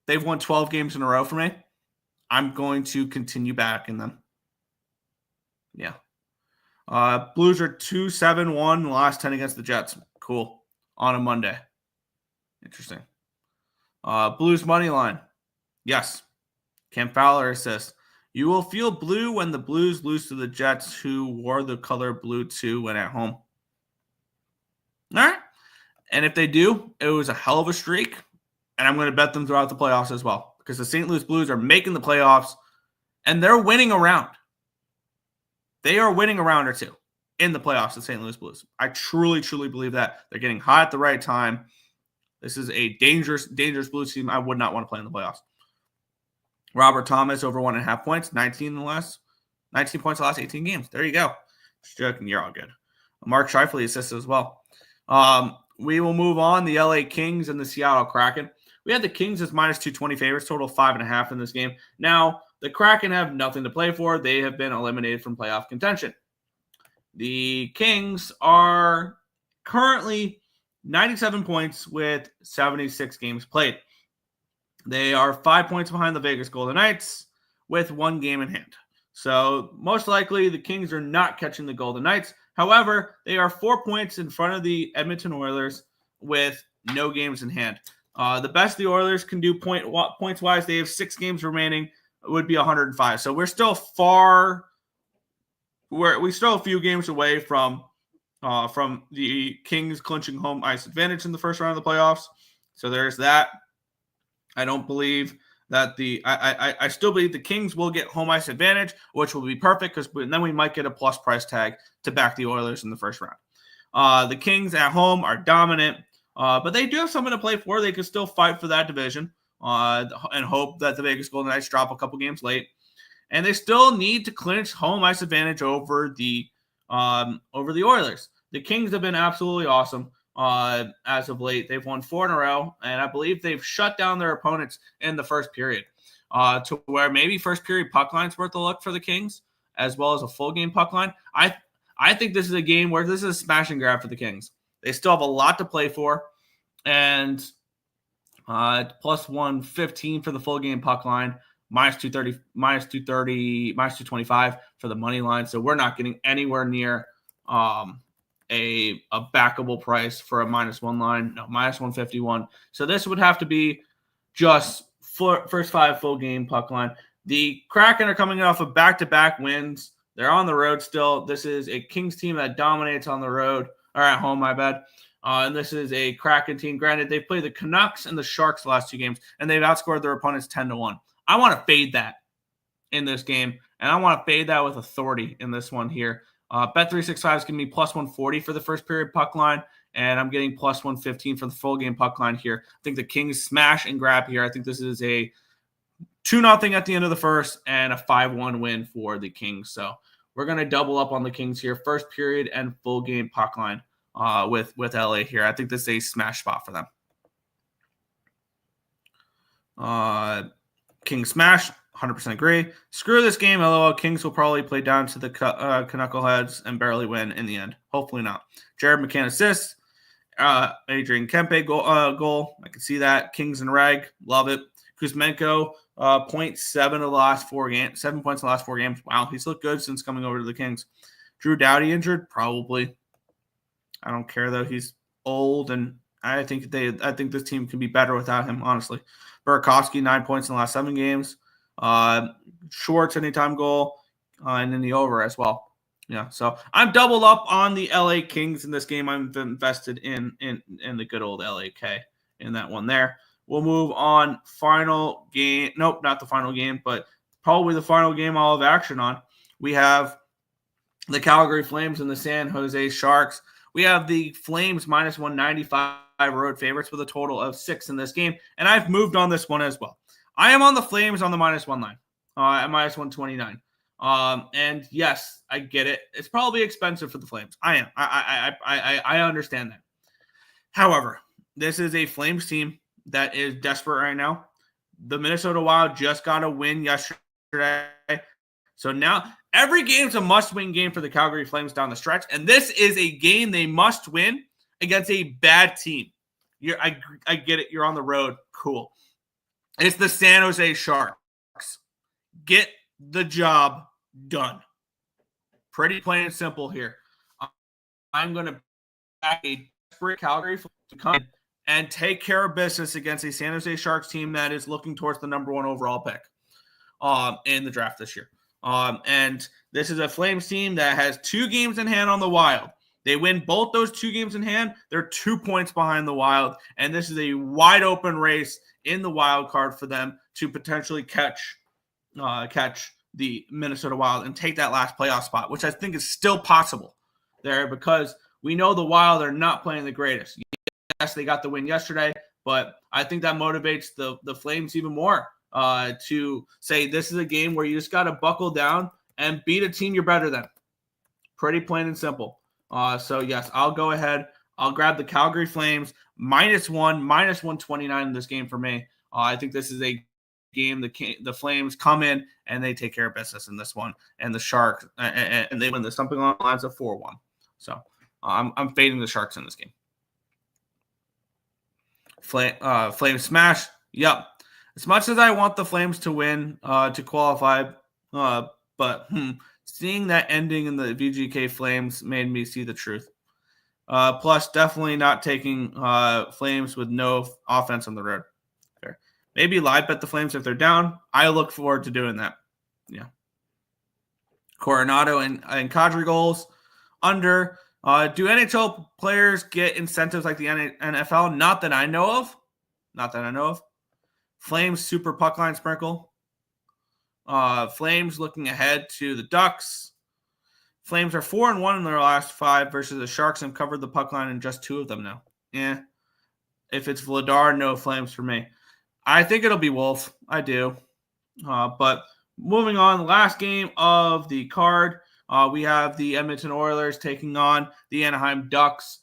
They've won 12 games in a row for me. I'm going to continue backing them. Yeah. Blues are 2-7-1 in the last 10 against the Jets. Cool. On a Monday. Interesting. Blues money line. Yes. Cam Fowler assist. You will feel blue when the Blues lose to the Jets, who wore the color blue too when at home. All right. And if they do, it was a hell of a streak. And I'm going to bet them throughout the playoffs as well, because the St. Louis Blues are making the playoffs and they're winning a round. They are winning a round or two in the playoffs, the St. Louis Blues. I truly, truly believe that. They're getting hot at the right time. This is a dangerous, dangerous Blues team I would not want to play in the playoffs. Robert Thomas over 1.5 points, 19 points the last 18 games. There you go. Just joking. You're all good. Mark Scheifele assisted as well. We will move on. The LA Kings and the Seattle Kraken. We had the Kings as -220 favorites, total 5.5 in this game. Now, the Kraken have nothing to play for. They have been eliminated from playoff contention. The Kings are currently 97 points with 76 games played. They are 5 points behind the Vegas Golden Knights with 1 game in hand. So most likely the Kings are not catching the Golden Knights. However, they are 4 points in front of the Edmonton Oilers with no games in hand. The best the Oilers can do points-wise, they have 6 games remaining, would be 105. So we're still we still a few games away from the Kings clinching home ice advantage in the first round of the playoffs. So there's that. I don't believe that I still believe the Kings will get home ice advantage, which will be perfect because then we might get a plus price tag to back the Oilers in the first round. The Kings at home are dominant, but they do have something to play for. They can still fight for that division and hope that the Vegas Golden Knights drop a couple games late. And they still need to clinch home ice advantage over the Oilers. The Kings have been absolutely awesome as of late. They've won 4 in a row, and I believe they've shut down their opponents in the first period to where maybe first period puck line's worth a look for the Kings, as well as a full game puck line. I think this is a game where this is a smash and grab for the Kings. They still have a lot to play for, and plus 115 for the full game puck line, minus 230, minus 230, minus 225 for the money line. So we're not getting anywhere near a backable price for a -1 line. No, minus 151. So this would have to be just first 5 full game puck line. The Kraken are coming off of back-to-back wins. They're on the road still. This is a Kings team that dominates on the road, or at home, my bad. And this is a Kraken team. Granted, they've played the Canucks and the Sharks the last 2 games, and they've outscored their opponents 10-1. I want to fade that in this game, and I want to fade that with authority in this one here. Bet365 is giving me plus 140 for the first period puck line, and I'm getting plus 115 for the full game puck line here. I think the Kings smash and grab here. I think this is a 2-0 at the end of the first and a 5-1 win for the Kings. So we're going to double up on the Kings here, first period and full game puck line with LA here. I think this is a smash spot for them. Kings smash, 100% agree. Screw this game, LOL. Kings will probably play down to the Knuckleheads and barely win in the end. Hopefully not. Jared McCann assists. Adrian Kempe goal. I can see that. Kings and Reg, love it. Kuzmenko, 0.7 of the last 4 games. 7 points in the last 4 games. Wow, he's looked good since coming over to the Kings. Drew Doughty injured? Probably. I don't care, though. He's old, and I think this team can be better without him, honestly. Burakovsky, 9 points in the last 7 games. Schwartz, anytime goal, and then the over as well. Yeah, so I'm doubled up on the LA Kings in this game. I'm invested in the good old LAK in that one there. We'll move on. Final game. Nope, not the final game, but probably the final game I'll have action on. We have the Calgary Flames and the San Jose Sharks. We have the Flames minus 195 road favorites with a total of 6 in this game, and I've moved on this one as well. I am on the Flames on the -1 line at minus 129. And yes, I get it. It's probably expensive for the Flames. I am. I understand that. However, this is a Flames team that is desperate right now. The Minnesota Wild just got a win yesterday. So now every game's a must-win game for the Calgary Flames down the stretch. And this is a game they must win against a bad team. I get it. You're on the road. Cool. It's the San Jose Sharks. Get the job done. Pretty plain and simple here. I'm going to back a desperate Calgary to come in and take care of business against a San Jose Sharks team that is looking towards the number 1 overall pick in the draft this year. And this is a Flames team that has 2 games in hand on the Wild. They win both those 2 games in hand. They're 2 points behind the Wild, and this is a wide open race in the wild card for them to potentially catch the Minnesota Wild and take that last playoff spot, which I think is still possible there because we know the Wild are not playing the greatest. Yes, they got the win yesterday, but I think that motivates the Flames even more to say this is a game where you just got to buckle down and beat a team you're better than. Pretty plain and simple. So, yes, I'll go ahead. I'll grab the Calgary Flames -1, minus 129 in this game for me. I think this is a game the Flames come in and they take care of business in this one, and the Sharks and they win this something along the lines of 4-1. So I'm fading the Sharks in this game. Flames smash. Yep. As much as I want the Flames to win to qualify, but seeing that ending in the VGK Flames made me see the truth. Plus, definitely not taking Flames with no offense on the road. Fair. Maybe live bet the Flames if they're down. I look forward to doing that. Yeah. Coronado and Kadri goals. Under. Do NHL players get incentives like the NFL? Not that I know of. Flames super puck line sprinkle. Flames looking ahead to the Ducks. Flames are 4-1 in their last 5 versus the Sharks and covered the puck line in just 2 of them now. Yeah. If it's Vladar, no Flames for me. I think it'll be Wolf. I do. But moving on, the last game of the card, we have the Edmonton Oilers taking on the Anaheim Ducks.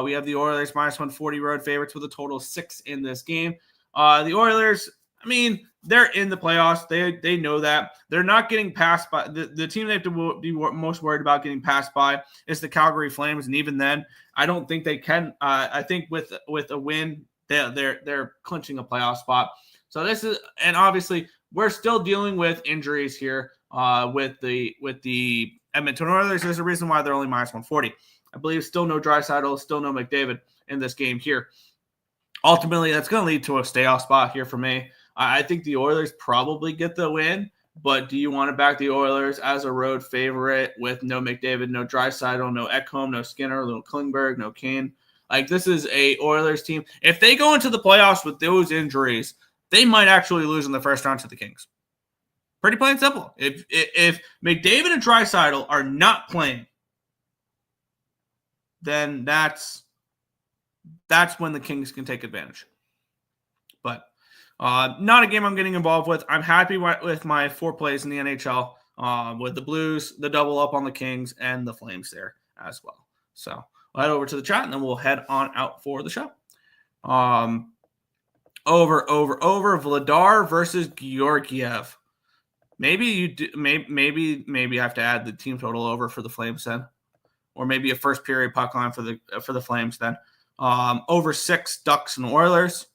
We have the Oilers minus 140 road favorites with a total of 6 in this game. The Oilers, I mean, they're in the playoffs. They know that. They're not getting passed by. The team they have to be most worried about getting passed by is the Calgary Flames, and even then, I don't think they can. I think with a win, they're clinching a playoff spot. So this is, and obviously we're still dealing with injuries here with the Edmonton Oilers. There's a reason why they're only minus 140. I believe still no Draisaitl, still no McDavid in this game here. Ultimately, that's going to lead to a stay-off spot here for me. I think the Oilers probably get the win, but do you want to back the Oilers as a road favorite with no McDavid, no Draisaitl, no Ekholm, no Skinner, no Klingberg, no Kane? Like, this is a Oilers team. If they go into the playoffs with those injuries, they might actually lose in the first round to the Kings. Pretty plain and simple. If McDavid and Draisaitl are not playing, then that's when the Kings can take advantage. But not a game I'm getting involved with. I'm happy with my 4 plays in the NHL with the Blues, the double up on the Kings, and the Flames there as well. So we'll head over to the chat, and then we'll head on out for the show. Over. Vladar versus Georgiev. Maybe you do. Maybe I have to add the team total over for the Flames then, or maybe a first period puck line for the Flames then. Over 6 Ducks and Oilers.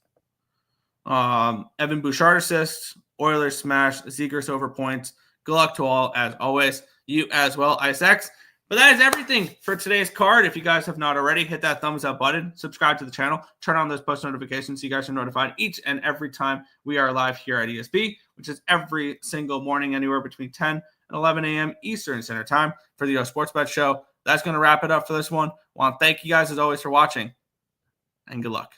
Evan Bouchard assists. Oilers smash. Zegers over points. Good luck to all as always. You as well, IceX. But that is everything for today's card. If you guys have not already, hit that thumbs up button, subscribe to the channel, turn on those post notifications so you guys are notified each and every time we are live here at ESB, which is every single morning, anywhere between 10 and 11 a.m. Eastern Standard Time for the Sports Bet Show. That's going to wrap it up for this one. I want to thank you guys as always for watching, and good luck.